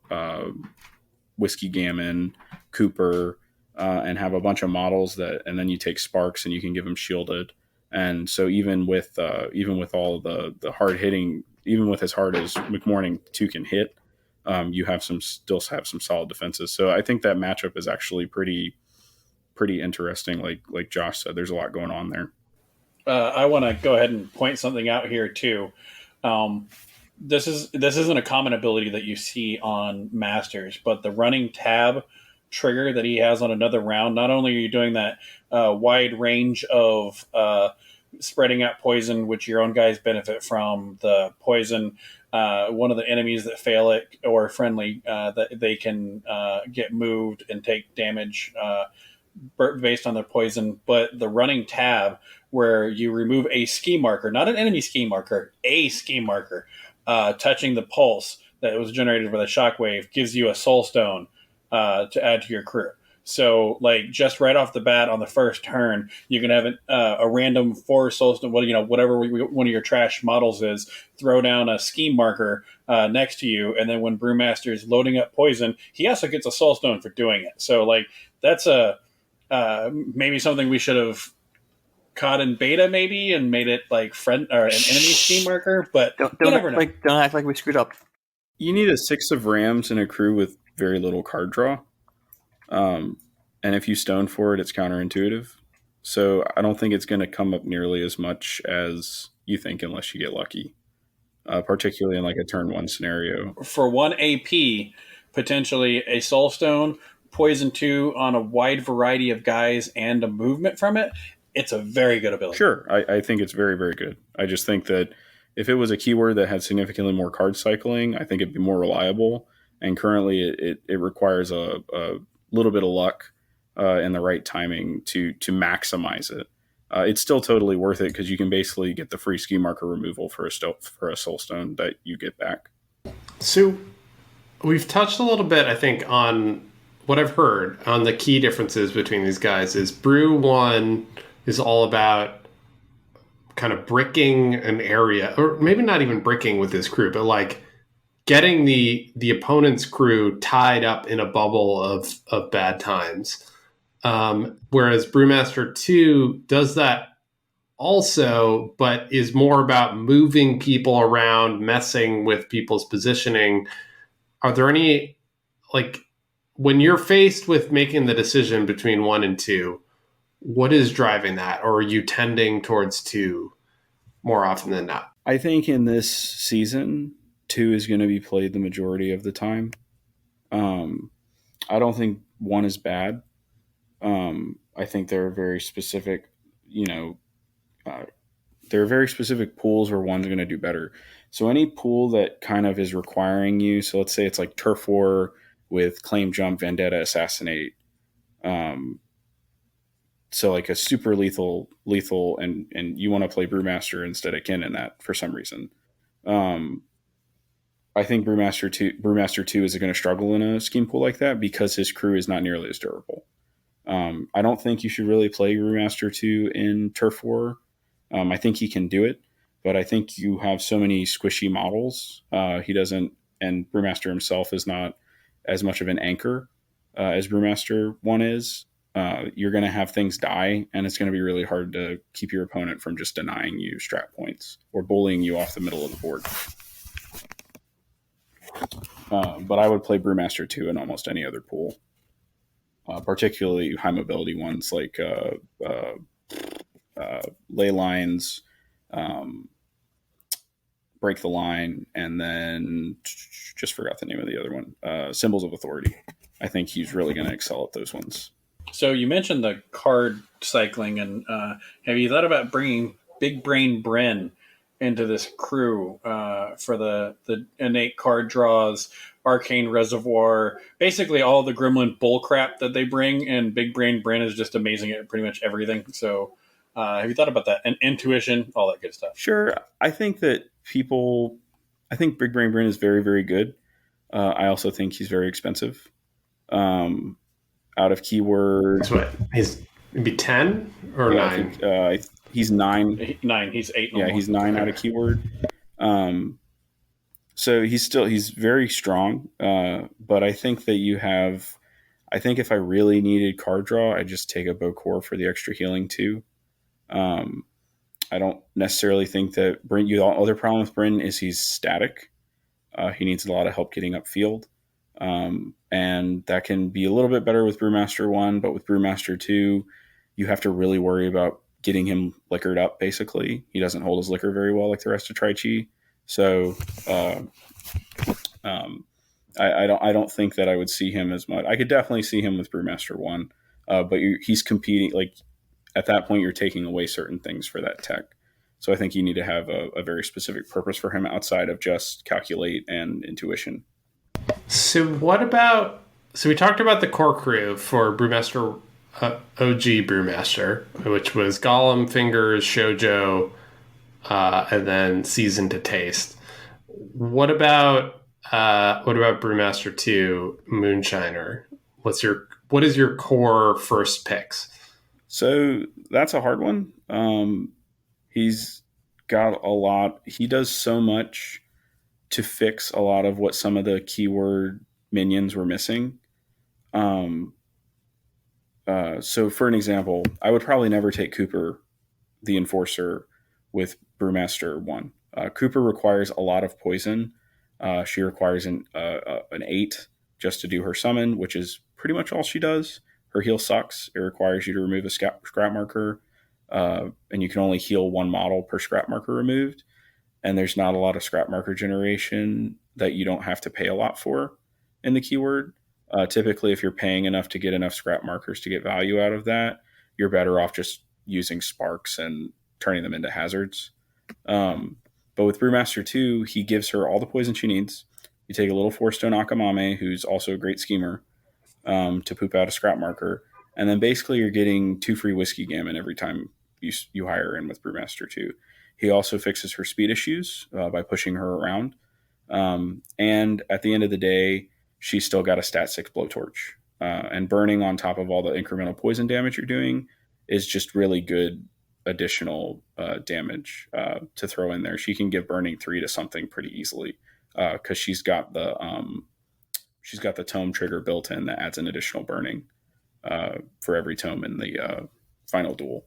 Whiskey Gammon, Cooper, and have a bunch of models and then you take Sparks and you can give them shielded. And so even with all the hard hitting, even with as hard as McMorning 2 can hit, you still have some solid defenses. So I think that matchup is actually pretty interesting. Like Josh said, there's a lot going on there. I want to go ahead and point something out here too. This isn't a common ability that you see on Masters, but the running tab trigger that he has on another round, not only are you doing that wide range of spreading out poison, which your own guys benefit from, the poison, one of the enemies that fail it or friendly, that they can get moved and take damage based on their poison, but the running tab where you remove a ski marker, not an enemy ski marker, a ski marker, touching the pulse that was generated by the shockwave gives you a soul stone to add to your crew. So, just right off the bat on the first turn, you can have a random 4 soul stone, whatever one of your trash models is, throw down a scheme marker next to you, and then when Brewmaster is loading up poison, he also gets a soul stone for doing it. So, that's maybe something we should have caught in beta, maybe, and made it friend or an enemy scheme marker. But don't never know. Don't act like we screwed up. You need a 6 of Rams in a crew with very little card draw. And if you stone for it, it's counterintuitive. So I don't think it's going to come up nearly as much as you think unless you get lucky, particularly in a turn 1 scenario. For 1 AP, potentially a soul stone, poison 2 on a wide variety of guys, and a movement from it, it's a very good ability. Sure. I think it's very, very good. I just think that if it was a keyword that had significantly more card cycling, I think it'd be more reliable. And currently it requires a little bit of luck and the right timing to maximize it. It's still totally worth it because you can basically get the free ski marker removal for a soul stone that you get back. So we've touched a little bit, I think, on what I've heard on the key differences between these guys. Is Brew 1 is all about kind of bricking an area, or maybe not even bricking with his crew, but getting the opponent's crew tied up in a bubble of bad times. Whereas Brewmaster 2 does that also, but is more about moving people around, messing with people's positioning. Are there any, when you're faced with making the decision between 1 and 2, what is driving that? Or are you tending towards 2 more often than not? I think in this season, 2 is going to be played the majority of the time. I don't think 1 is bad. I think there are very specific, there are very specific pools where 1's going to do better. So any pool that kind of is requiring you, so let's say it's like Turf War with Claim Jump, Vendetta, Assassinate. So a super lethal, and you want to play Brewmaster instead of Kin in that for some reason. I think Brewmaster 2 is going to struggle in a scheme pool like that because his crew is not nearly as durable. I don't think you should really play Brewmaster 2 in Turf War. I think he can do it, but I think you have so many squishy models. He doesn't, and Brewmaster himself is not as much of an anchor as Brewmaster 1 is, you're going to have things die, and it's going to be really hard to keep your opponent from just denying you strat points or bullying you off the middle of the board. But I would play Brewmaster 2 in almost any other pool, particularly high mobility ones like Ley Lines, Break the Line, and then just forgot the name of the other one, Symbols of Authority. I think he's really going to excel at those ones. So you mentioned the card cycling, and have you thought about bringing Big Brain Bryn into this crew for the innate card draws, Arcane Reservoir, basically all the Gremlin bullcrap that they bring, and Big Brain Bryn is just amazing at pretty much everything. So have you thought about that? And intuition, all that good stuff. Sure. I think that I think Big Brain Bryn is very, very good. I also think he's very expensive. Out of keywords. That's what he's maybe 10 or 9. I think, he's 9. 9. He's 8. Yeah, he's 9 out of keyword. So he's very strong. But I think that I think if I really needed card draw, I'd just take a Bokor for the extra healing too. I don't necessarily think that Bryn. The other problem with Bryn is he's static. He needs a lot of help getting upfield. And that can be a little bit better with Brewmaster 1, but with Brewmaster 2, you have to really worry about getting him liquored up, basically. He doesn't hold his liquor very well like the rest of TriChi. So I don't think that I would see him as much. I could definitely see him with Brewmaster 1, but he's competing. Like, at that point, you're taking away certain things for that tech. So I think you need to have a very specific purpose for him outside of just calculate and intuition. So we talked about the core crew for Brewmaster, OG Brewmaster, which was Gollum, Fingers, Shoujo, and then Seasoned to Taste. What about Brewmaster 2, Moonshiner? What is your core first picks? So that's a hard one. He's got a lot. He does so much to fix a lot of what some of the keyword minions were missing. So for an example, I would probably never take Cooper, the Enforcer, with Brewmaster 1. Cooper requires a lot of poison. She requires an 8 just to do her summon, which is pretty much all she does. Her heal sucks. It requires you to remove a scrap marker, and you can only heal one model per scrap marker removed. And there's not a lot of scrap marker generation that you don't have to pay a lot for in the keyword. Typically, if you're paying enough to get enough scrap markers to get value out of that, you're better off just using sparks and turning them into hazards. But with Brewmaster 2, he gives her all the poison she needs. You take a little 4-stone Akamame, who's also a great schemer, to poop out a scrap marker. And then basically you're getting 2 free Whiskey Gammon every time you hire in with Brewmaster 2. He also fixes her speed issues by pushing her around. And at the end of the day, she's still got a stat 6 blowtorch. And burning on top of all the incremental poison damage you're doing is just really good additional damage to throw in there. She can give burning 3 to something pretty easily because she's got the tome trigger built in that adds an additional burning for every tome in the final duel.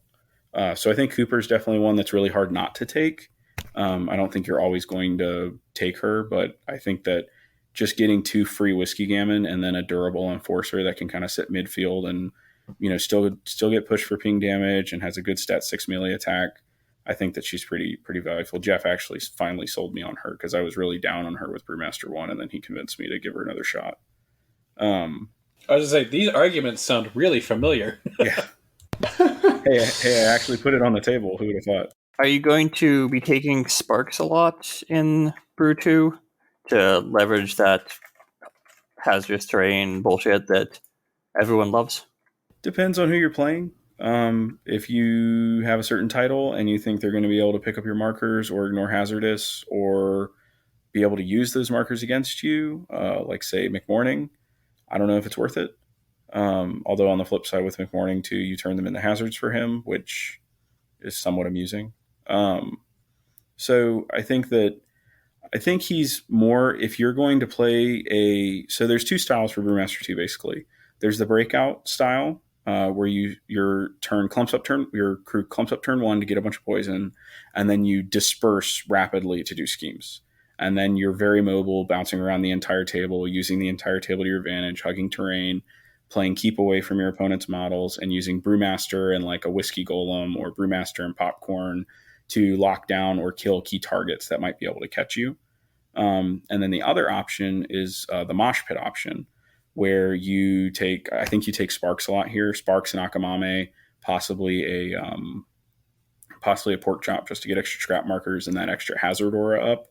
So I think Cooper's definitely one that's really hard not to take. I don't think you're always going to take her, but I think that just getting 2 free Whiskey Gammon and then a durable Enforcer that can kind of sit midfield and still get pushed for ping damage and has a good stat 6 melee attack. I think that she's pretty valuable. Jeff actually finally sold me on her because I was really down on her with Brewmaster 1, and then he convinced me to give her another shot. I was going to say, these arguments sound really familiar. Yeah. Hey, I actually put it on the table. Who would have thought? Are you going to be taking Sparks a lot in Brew 2 to leverage that hazardous terrain bullshit that everyone loves? Depends on who you're playing. If you have a certain title and you think they're going to be able to pick up your markers or ignore hazardous or be able to use those markers against you, like say McMorning, I don't know if it's worth it. Although on the flip side with McMorning too, you turn them into hazards for him, which is somewhat amusing. So I think he's more, if you're going to play so there's 2 styles for Brewmaster 2 basically. There's the breakout style, where your crew clumps up turn 1 to get a bunch of poison, and then you disperse rapidly to do schemes. And then you're very mobile, bouncing around the entire table, using the entire table to your advantage, hugging terrain, playing keep away from your opponent's models, and using Brewmaster and like a Whiskey Golem or Brewmaster and Popcorn to lock down or kill key targets that might be able to catch you. And then the other option is the Mosh Pit option, where you take Sparks a lot here. Sparks and Akamame, possibly a Pork Chop just to get extra scrap markers and that extra hazard aura up.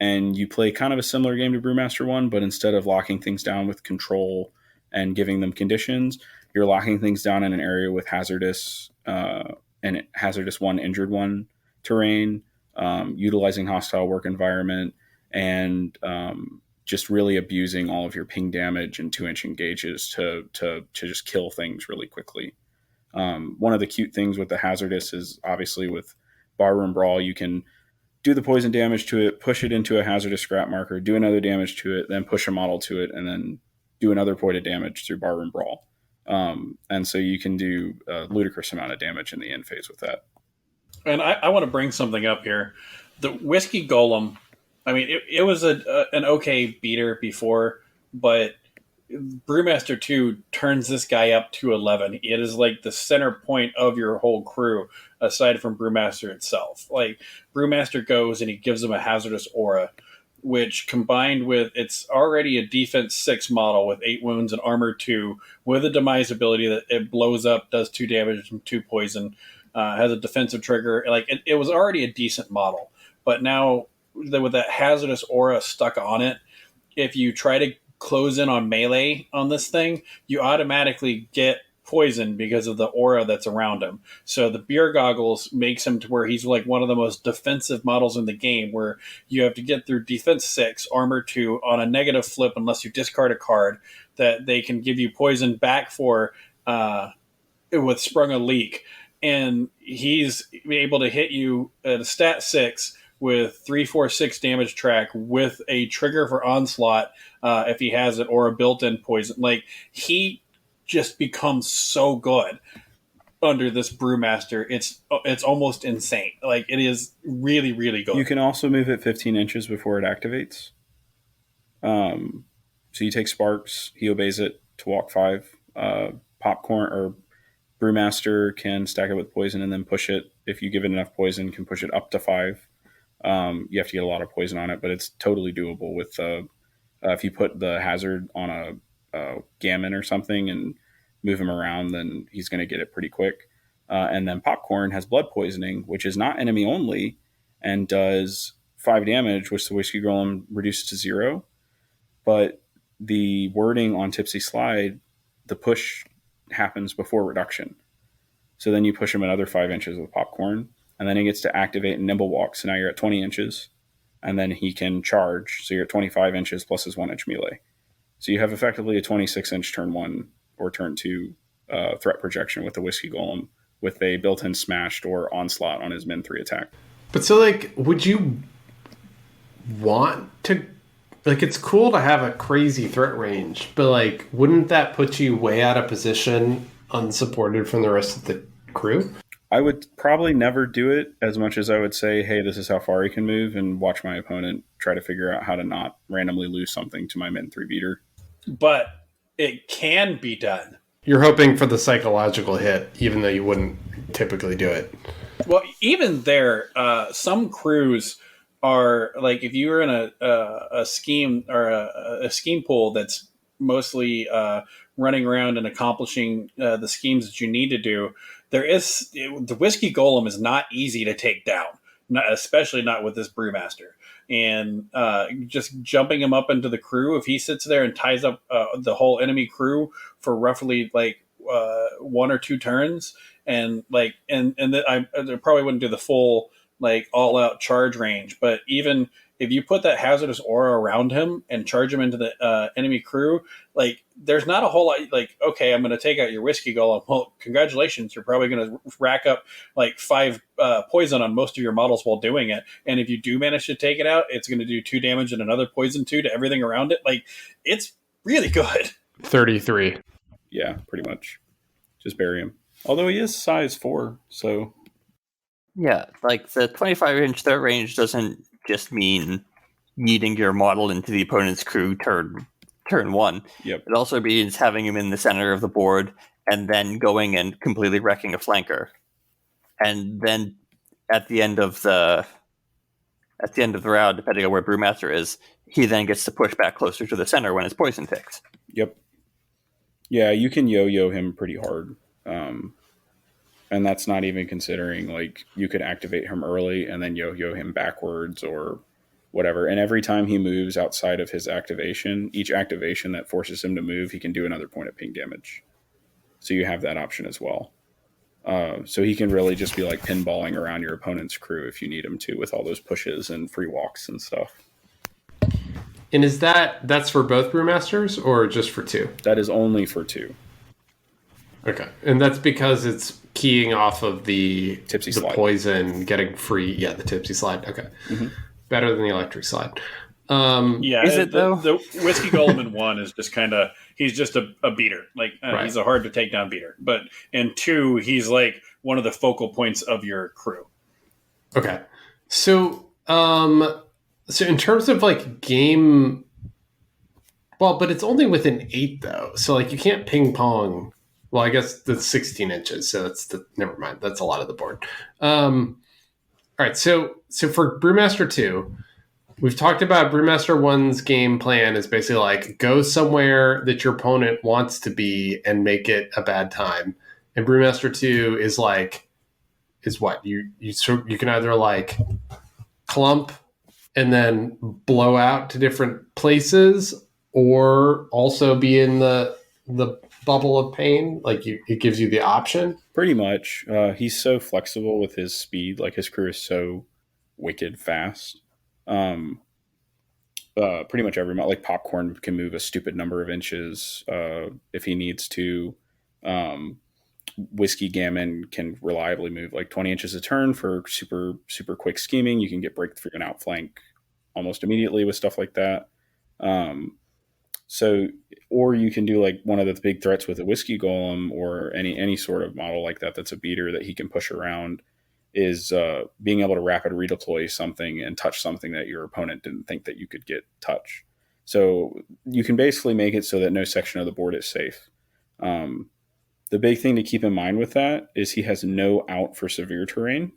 And you play kind of a similar game to Brewmaster 1, but instead of locking things down with control and giving them conditions, you're locking things down in an area with hazardous 1, injured 1 terrain, utilizing hostile work environment, and just really abusing all of your ping damage and 2-inch engages to just kill things really quickly. One of the cute things with the hazardous is obviously with Barroom Brawl, you can do the poison damage to it, push it into a hazardous scrap marker, do another damage to it, then push a model to it, and then do another point of damage through Barroom Brawl. And so you can do a ludicrous amount of damage in the end phase with that. And I want to bring something up here. The Whiskey Golem, I mean, it was an okay beater before, but Brewmaster 2 turns this guy up to 11. It is like the center point of your whole crew, aside from Brewmaster itself. Like, Brewmaster goes and he gives them a hazardous aura, which combined with, it's already a defense 6 model with 8 wounds and armor 2, with a demise ability that it blows up, does 2 damage and 2 poison, has a defensive trigger. Like, it was already a decent model. But now, with that hazardous aura stuck on it, if you try to close in on melee on this thing, you automatically get poisoned because of the aura that's around him. So the beer goggles makes him to where he's like one of the most defensive models in the game, where you have to get through defense 6, armor 2 on a negative flip unless you discard a card that they can give you poison back for with Sprung a Leak. And he's able to hit you at a stat 6 with 3-4-6 damage track with a trigger for onslaught if he has it, or a built-in poison. Like, he just becomes so good under this Brewmaster. It's almost insane. Like, it is really, really good. You can also move it 15 inches before it activates. So you take Sparks, he obeys it to walk 5. Popcorn or Brewmaster can stack it with poison and then push it. If you give it enough poison, can push it up to 5. You have to get a lot of poison on it, but it's totally doable with if you put the hazard on a gammon or something and move him around, then he's going to get it pretty quick. And then Popcorn has blood poisoning, which is not enemy only and does 5 damage, which the Whiskey Golem reduces to 0. But the wording on Tipsy Slide, the push happens before reduction. So then you push him another 5 inches with Popcorn, and then he gets to activate and Nimble Walk. So now you're at 20 inches, and then he can charge. So you're at 25 inches plus his 1-inch melee. So you have effectively a 26-inch turn 1 or turn 2 threat projection with the Whiskey Golem with a built-in smashed or onslaught on his min 3 attack. But so, like, would you want to... Like, it's cool to have a crazy threat range, but, like, wouldn't that put you way out of position, unsupported from the rest of the crew? I would probably never do it as much as I would say, hey, this is how far he can move, and watch my opponent try to figure out how to not randomly lose something to my min 3 beater. But it can be done. You're hoping for the psychological hit, even though you wouldn't typically do it. Well, even there, some crews are, like, if you're in a scheme or a scheme pool that's mostly running around and accomplishing the schemes that you need to do, the Whiskey Golem is not easy to take down, especially not with this Brewmaster. And just jumping him up into the crew, if he sits there and ties up the whole enemy crew for roughly like 1 or 2 turns, and like and I probably wouldn't do the full like all out charge range, but even if you put that hazardous aura around him and charge him into the enemy crew, like, there's not a whole lot, like, okay, I'm going to take out your Whiskey Golem. Well, congratulations. You're probably going to rack up like 5 poison on most of your models while doing it. And if you do manage to take it out, it's going to do 2 damage and another poison 2 to everything around it. Like, it's really good. 33. Yeah, pretty much. Just bury him. Although he is size 4, so... Yeah, like the 25-inch threat range doesn't just mean yeeting your model into the opponent's crew turn 1. Yep. It also means having him in the center of the board and then going and completely wrecking a flanker. And then at the end of the round, depending on where Brewmaster is, he then gets to push back closer to the center when his poison ticks. Yep. Yeah, you can yo-yo him pretty hard. And that's not even considering, like, you could activate him early and then yo-yo him backwards or whatever. And every time he moves outside of his activation, each activation that forces him to move, he can do another point of ping damage. So you have that option as well. So he can really just be like pinballing around your opponent's crew if you need him to, with all those pushes and free walks and stuff. And is that's for both Brewmasters or just for 2? That is only for 2. Okay. And that's because it's keying off of the Tipsy slide. Poison, getting free. Yeah, the tipsy slide. Okay. Mm-hmm. Better than the electric slide. Yeah, is it though? The Whiskey Golem in 1 is just kind of, he's just a beater. Like, Right. He's a hard to take down beater. But in 2, he's like one of the focal points of your crew. Okay. So in terms of like game, well, but it's only within 8 though. So like you can't ping pong. Well, I guess that's 16 inches. So never mind. That's a lot of the board. All right. So for Brewmaster 2, we've talked about Brewmaster 1's game plan is basically like go somewhere that your opponent wants to be and make it a bad time. And Brewmaster 2 is what you can either like clump and then blow out to different places, or also be in the bubble of pain. Like it gives you the option. Pretty much. He's so flexible with his speed. Like, his crew is so wicked fast. Pretty much every model, like Popcorn, can move a stupid number of inches if he needs to. Whiskey Gammon can reliably move like 20 inches a turn for super, super quick scheming. You can get breakthrough and outflank almost immediately with stuff like that. Or you can do like one of the big threats with a Whiskey Golem or any sort of model like that that's a beater that he can push around, is being able to rapid redeploy something and touch something that your opponent didn't think that you could get touch. So you can basically make it so that no section of the board is safe. The big thing to keep in mind with that is he has no out for severe terrain.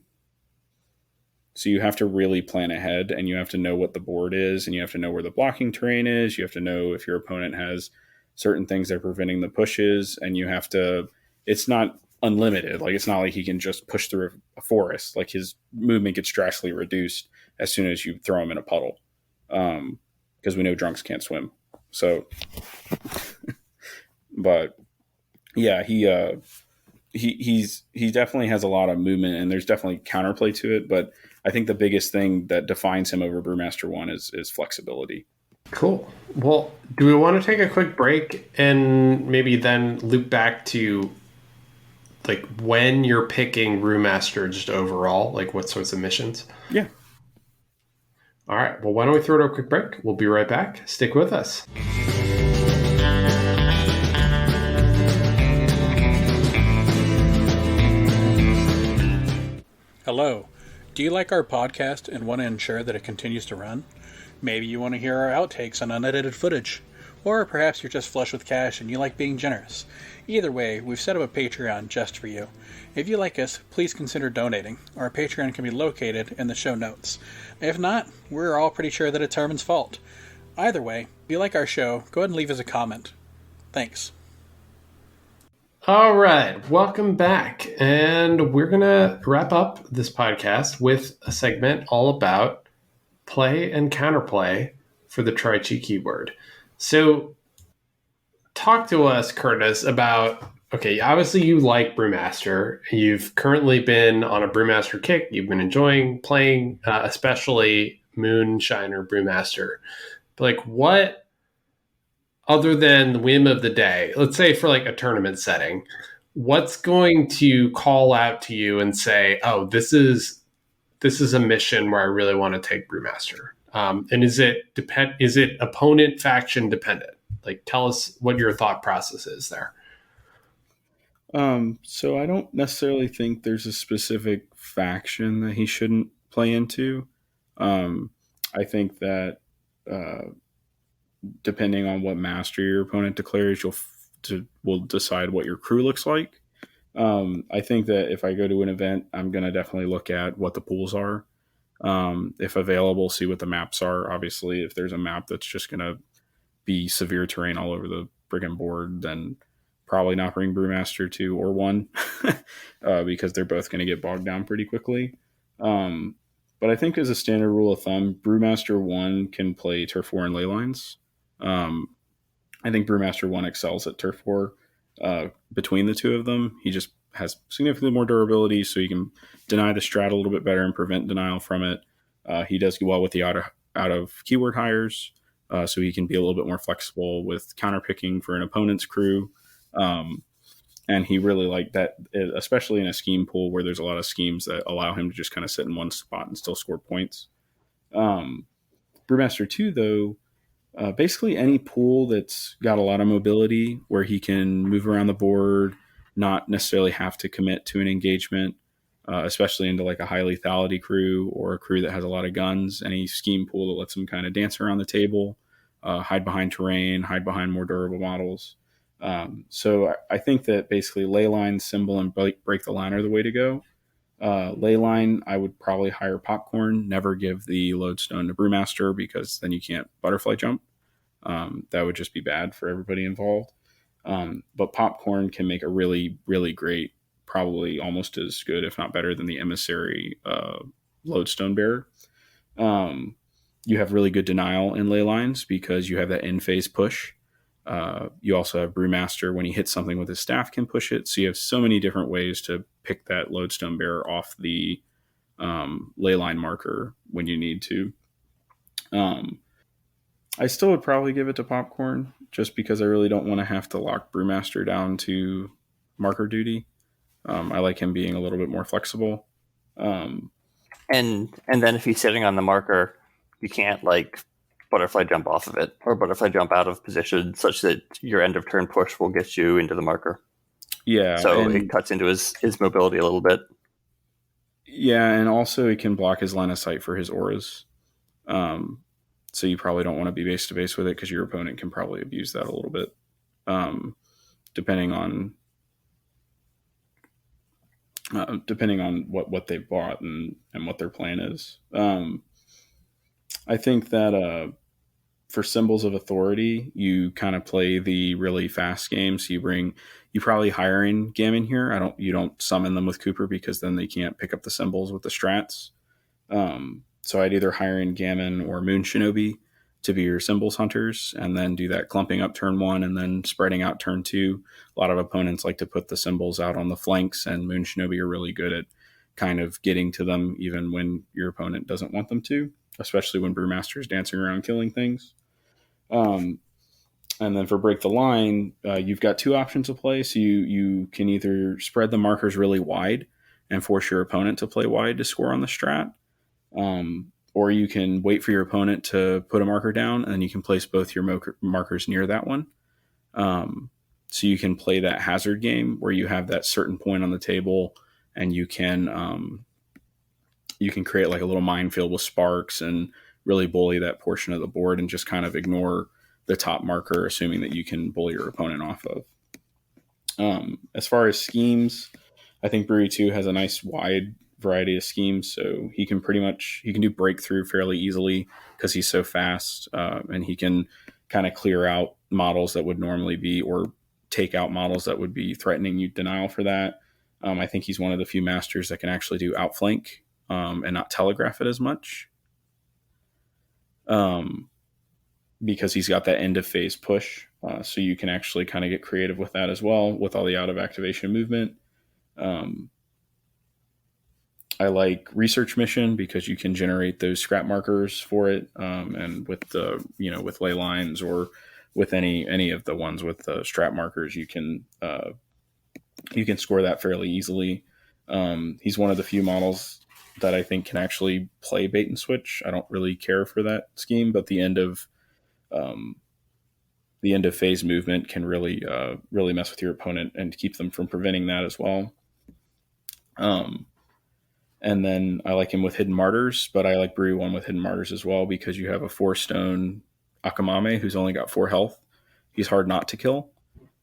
So you have to really plan ahead, and you have to know what the board is, and you have to know where the blocking terrain is. You have to know if your opponent has certain things that are preventing the pushes, and you have to, it's not unlimited. Like, it's not like he can just push through a forest. Like, his movement gets drastically reduced as soon as you throw him in a puddle. Because we know drunks can't swim. So, but yeah, he definitely has a lot of movement, and there's definitely counterplay to it. But I think the biggest thing that defines him over Brewmaster 1 is flexibility. Cool. Well, do we want to take a quick break and maybe then loop back to like when you're picking Brewmaster just overall, like what sorts of missions? Yeah. All right. Well, why don't we throw it a quick break? We'll be right back. Stick with us. Hello. Do you like our podcast and want to ensure that it continues to run? Maybe you want to hear our outtakes on unedited footage. Or perhaps you're just flush with cash and you like being generous. Either way, we've set up a Patreon just for you. If you like us, please consider donating. Our Patreon can be located in the show notes. If not, we're all pretty sure that it's Herman's fault. Either way, if you like our show, go ahead and leave us a comment. Thanks. All right, welcome back. And we're going to wrap up this podcast with a segment all about play and counterplay for the TriChi keyword. So talk to us, Curtis, about, okay, obviously you like Brewmaster. You've currently been on a Brewmaster kick. You've been enjoying playing, especially Moonshiner Brewmaster. But like, what, other than the whim of the day, let's say for like a tournament setting, what's going to call out to you and say, oh, this is a mission where I really want to take Brewmaster? And is it opponent faction dependent? Like, tell us what your thought process is there. So I don't necessarily think there's a specific faction that he shouldn't play into. I think that depending on what master your opponent declares, will decide what your crew looks like. I think that if I go to an event, I'm going to definitely look at what the pools are. If available, see what the maps are. Obviously, if there's a map that's just going to be severe terrain all over the friggin' board, then probably not bring Brewmaster 2 or 1 because they're both going to get bogged down pretty quickly. But I think as a standard rule of thumb, Brewmaster 1 can play Turf War and Ley Lines. I think Brewmaster 1 excels at Turf War. Between the two of them, he just has significantly more durability, so you can deny the strat a little bit better and prevent denial from it. He does well with the out of keyword hires, so he can be a little bit more flexible with counterpicking for an opponent's crew. And he really liked that, especially in a scheme pool where there's a lot of schemes that allow him to just kind of sit in one spot and still score points. Brewmaster 2, though, basically any pool that's got a lot of mobility where he can move around the board, not necessarily have to commit to an engagement, especially into like a high lethality crew or a crew that has a lot of guns. Any scheme pool that lets him kind of dance around the table, hide behind terrain, hide behind more durable models. So I think that basically ley line, symbol, and break the line are the way to go. Ley line, I would probably hire popcorn. Never give the lodestone to Brewmaster because then you can't butterfly jump. That would just be bad for everybody involved. But popcorn can make a really, really great, probably almost as good, if not better, than the emissary lodestone bearer. You have really good denial in ley lines because you have that in phase push. You also have Brewmaster, when he hits something with his staff, can push it. So you have so many different ways to pick that lodestone bearer off the ley line marker when you need to. I still would probably give it to popcorn just because I really don't want to have to lock Brewmaster down to marker duty. I like him being a little bit more flexible. And then if he's sitting on the marker, you can't like butterfly jump off of it or butterfly jump out of position such that your end of turn push will get you into the marker. Yeah. So it cuts into his mobility a little bit. Yeah, and also it can block his line of sight for his auras. So you probably don't want to be base to base with it because your opponent can probably abuse that a little bit, depending on what they've bought and what their plan is. I think that for symbols of authority, you kind of play the really fast game. So you probably hire in Gammon here. You don't summon them with Cooper because then they can't pick up the symbols with the strats. So I'd either hire in Gammon or Moon Shinobi to be your symbols hunters and then do that clumping up turn 1 and then spreading out turn 2. A lot of opponents like to put the symbols out on the flanks, and Moon Shinobi are really good at kind of getting to them even when your opponent doesn't want them to, especially when Brewmaster is dancing around killing things. And then for break the line, you've got two options to play. So you can either spread the markers really wide and force your opponent to play wide to score on the strat. Or you can wait for your opponent to put a marker down, and then you can place both your markers near that one. So you can play that hazard game where you have that certain point on the table, and you can create like a little minefield with sparks and really bully that portion of the board and just kind of ignore the top marker, assuming that you can bully your opponent off of. As far as schemes, I think Brewery 2 has a nice wide variety of schemes, so he can do breakthrough fairly easily because he's so fast, and he can kind of clear out models that would normally be, or take out models that would be threatening you denial for that. I think he's one of the few masters that can actually do outflank and not telegraph it as much, because he's got that end of phase push, so you can actually kind of get creative with that as well with all the out of activation movement. I like Research Mission because you can generate those scrap markers for it, and with with ley lines or with any of the ones with the strap markers, you can score that fairly easily. He's one of the few models that I think can actually play bait and switch. I don't really care for that scheme, but the end of the end of phase movement can really really mess with your opponent and keep them from preventing that as well. And then I like him with Hidden Martyrs, but I like Brew 1 with Hidden Martyrs as well because you have a 4-stone Akamame who's only got 4 health. He's hard not to kill.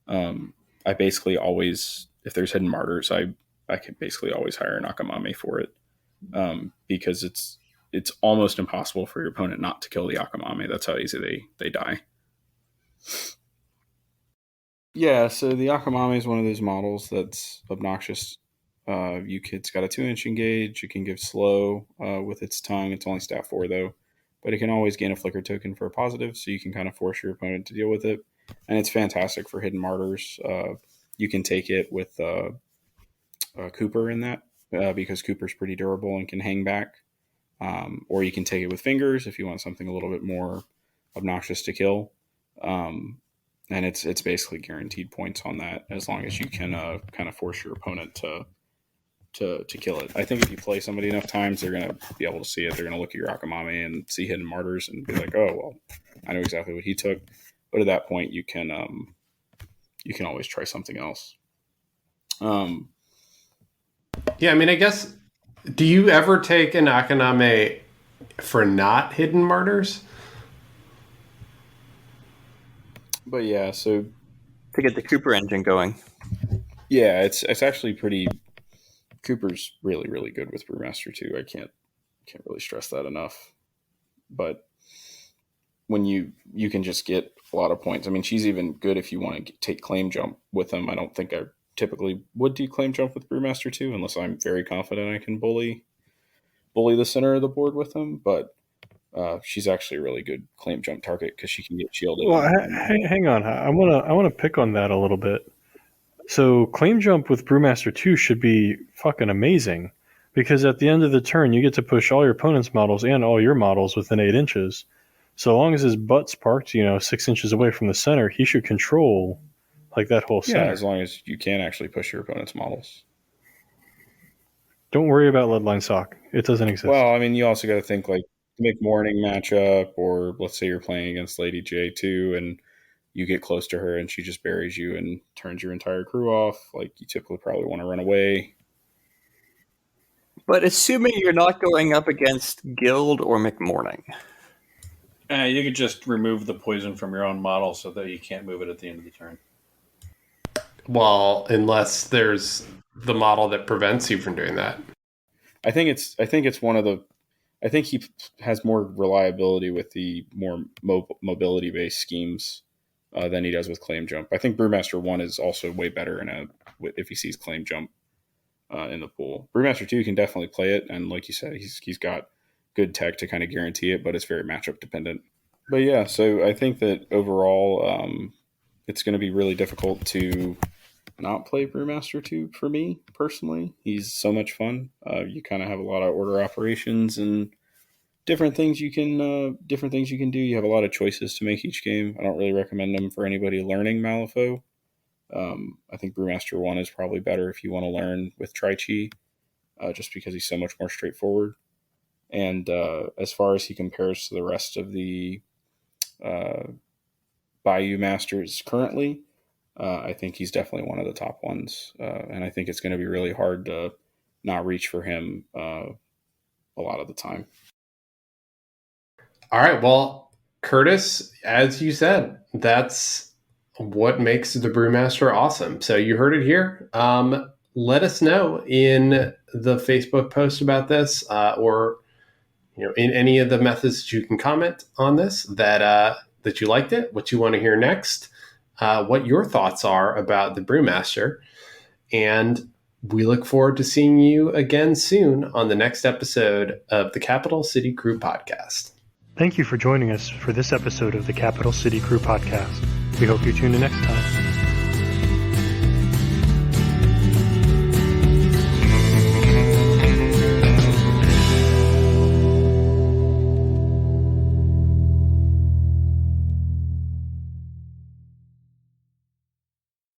I basically always, if there's Hidden Martyrs, I can basically always hire an Akamame for it because it's almost impossible for your opponent not to kill the Akamame. That's how easy they die. Yeah, so the Akamame is one of those models that's obnoxious. It's got a 2-inch engage. It can give slow with its tongue. It's only stat 4 though, but it can always gain a flicker token for a positive, so you can kind of force your opponent to deal with it. And it's fantastic for Hidden Martyrs. You can take it with Cooper in that because Cooper's pretty durable and can hang back. Or you can take it with Fingers if you want something a little bit more obnoxious to kill. And it's basically guaranteed points on that as long as you can kind of force your opponent to kill it. I think if you play somebody enough times, they're going to be able to see it. They're going to look at your Akamame and see Hidden Martyrs and be like, oh, well, I know exactly what he took. But at that point, you can always try something else. Yeah, I mean, I guess, do you ever take an Akaname for not Hidden Martyrs? But yeah, so To get the Cooper engine going. yeah, it's actually pretty. Cooper's really, really good with Brewmaster too. I can't really stress that enough. But when you can just get a lot of points. I mean, she's even good if you want to take Claim Jump with them. I don't think I typically would do Claim Jump with Brewmaster 2 unless I'm very confident I can bully the center of the board with him. But she's actually a really good Claim Jump target because she can get shielded. Well, hang on. I want to pick on that a little bit. So Claim Jump with Brewmaster 2 should be fucking amazing because at the end of the turn, you get to push all your opponent's models and all your models within 8 inches. So long as his butt's parked, 6 inches away from the center, he should control like that whole center. Yeah, as long as you can actually push your opponent's models. Don't worry about Leadline Sock. It doesn't exist. Well, I mean, you also got to think like make morning matchup, or let's say you're playing against Lady J2 and you get close to her and she just buries you and turns your entire crew off. Like, you typically probably want to run away. But assuming you're not going up against Guild or McMorning. You could just remove the poison from your own model so that you can't move it at the end of the turn. Well, unless there's the model that prevents you from doing that. I think it's one of the. I think he has more reliability with the more mobility based schemes than he does with Claim Jump. I think Brewmaster 1 is also way better if he sees Claim Jump in the pool. Brewmaster 2 can definitely play it, and like you said, he's got good tech to kind of guarantee it, but it's very matchup dependent. But yeah, so I think that overall, it's going to be really difficult to not play Brewmaster 2 for me personally. He's so much fun. You kind of have a lot of order operations and different things you can do. You have a lot of choices to make each game. I don't really recommend them for anybody learning Malifaux. I think Brewmaster 1 is probably better if you want to learn with TriChi, just because he's so much more straightforward. And as far as he compares to the rest of the Bayou Masters currently, I think he's definitely one of the top ones. And I think it's going to be really hard to not reach for him a lot of the time. All right. Well, Curtis, as you said, that's what makes the Brewmaster awesome. So you heard it here. Let us know in the Facebook post about this, or in any of the methods that you can comment on this, that you liked it, what you want to hear next, what your thoughts are about the Brewmaster. And we look forward to seeing you again soon on the next episode of the Capital City Crew Podcast. Thank you for joining us for this episode of the Capital City Crew Podcast. We hope you tune in next time.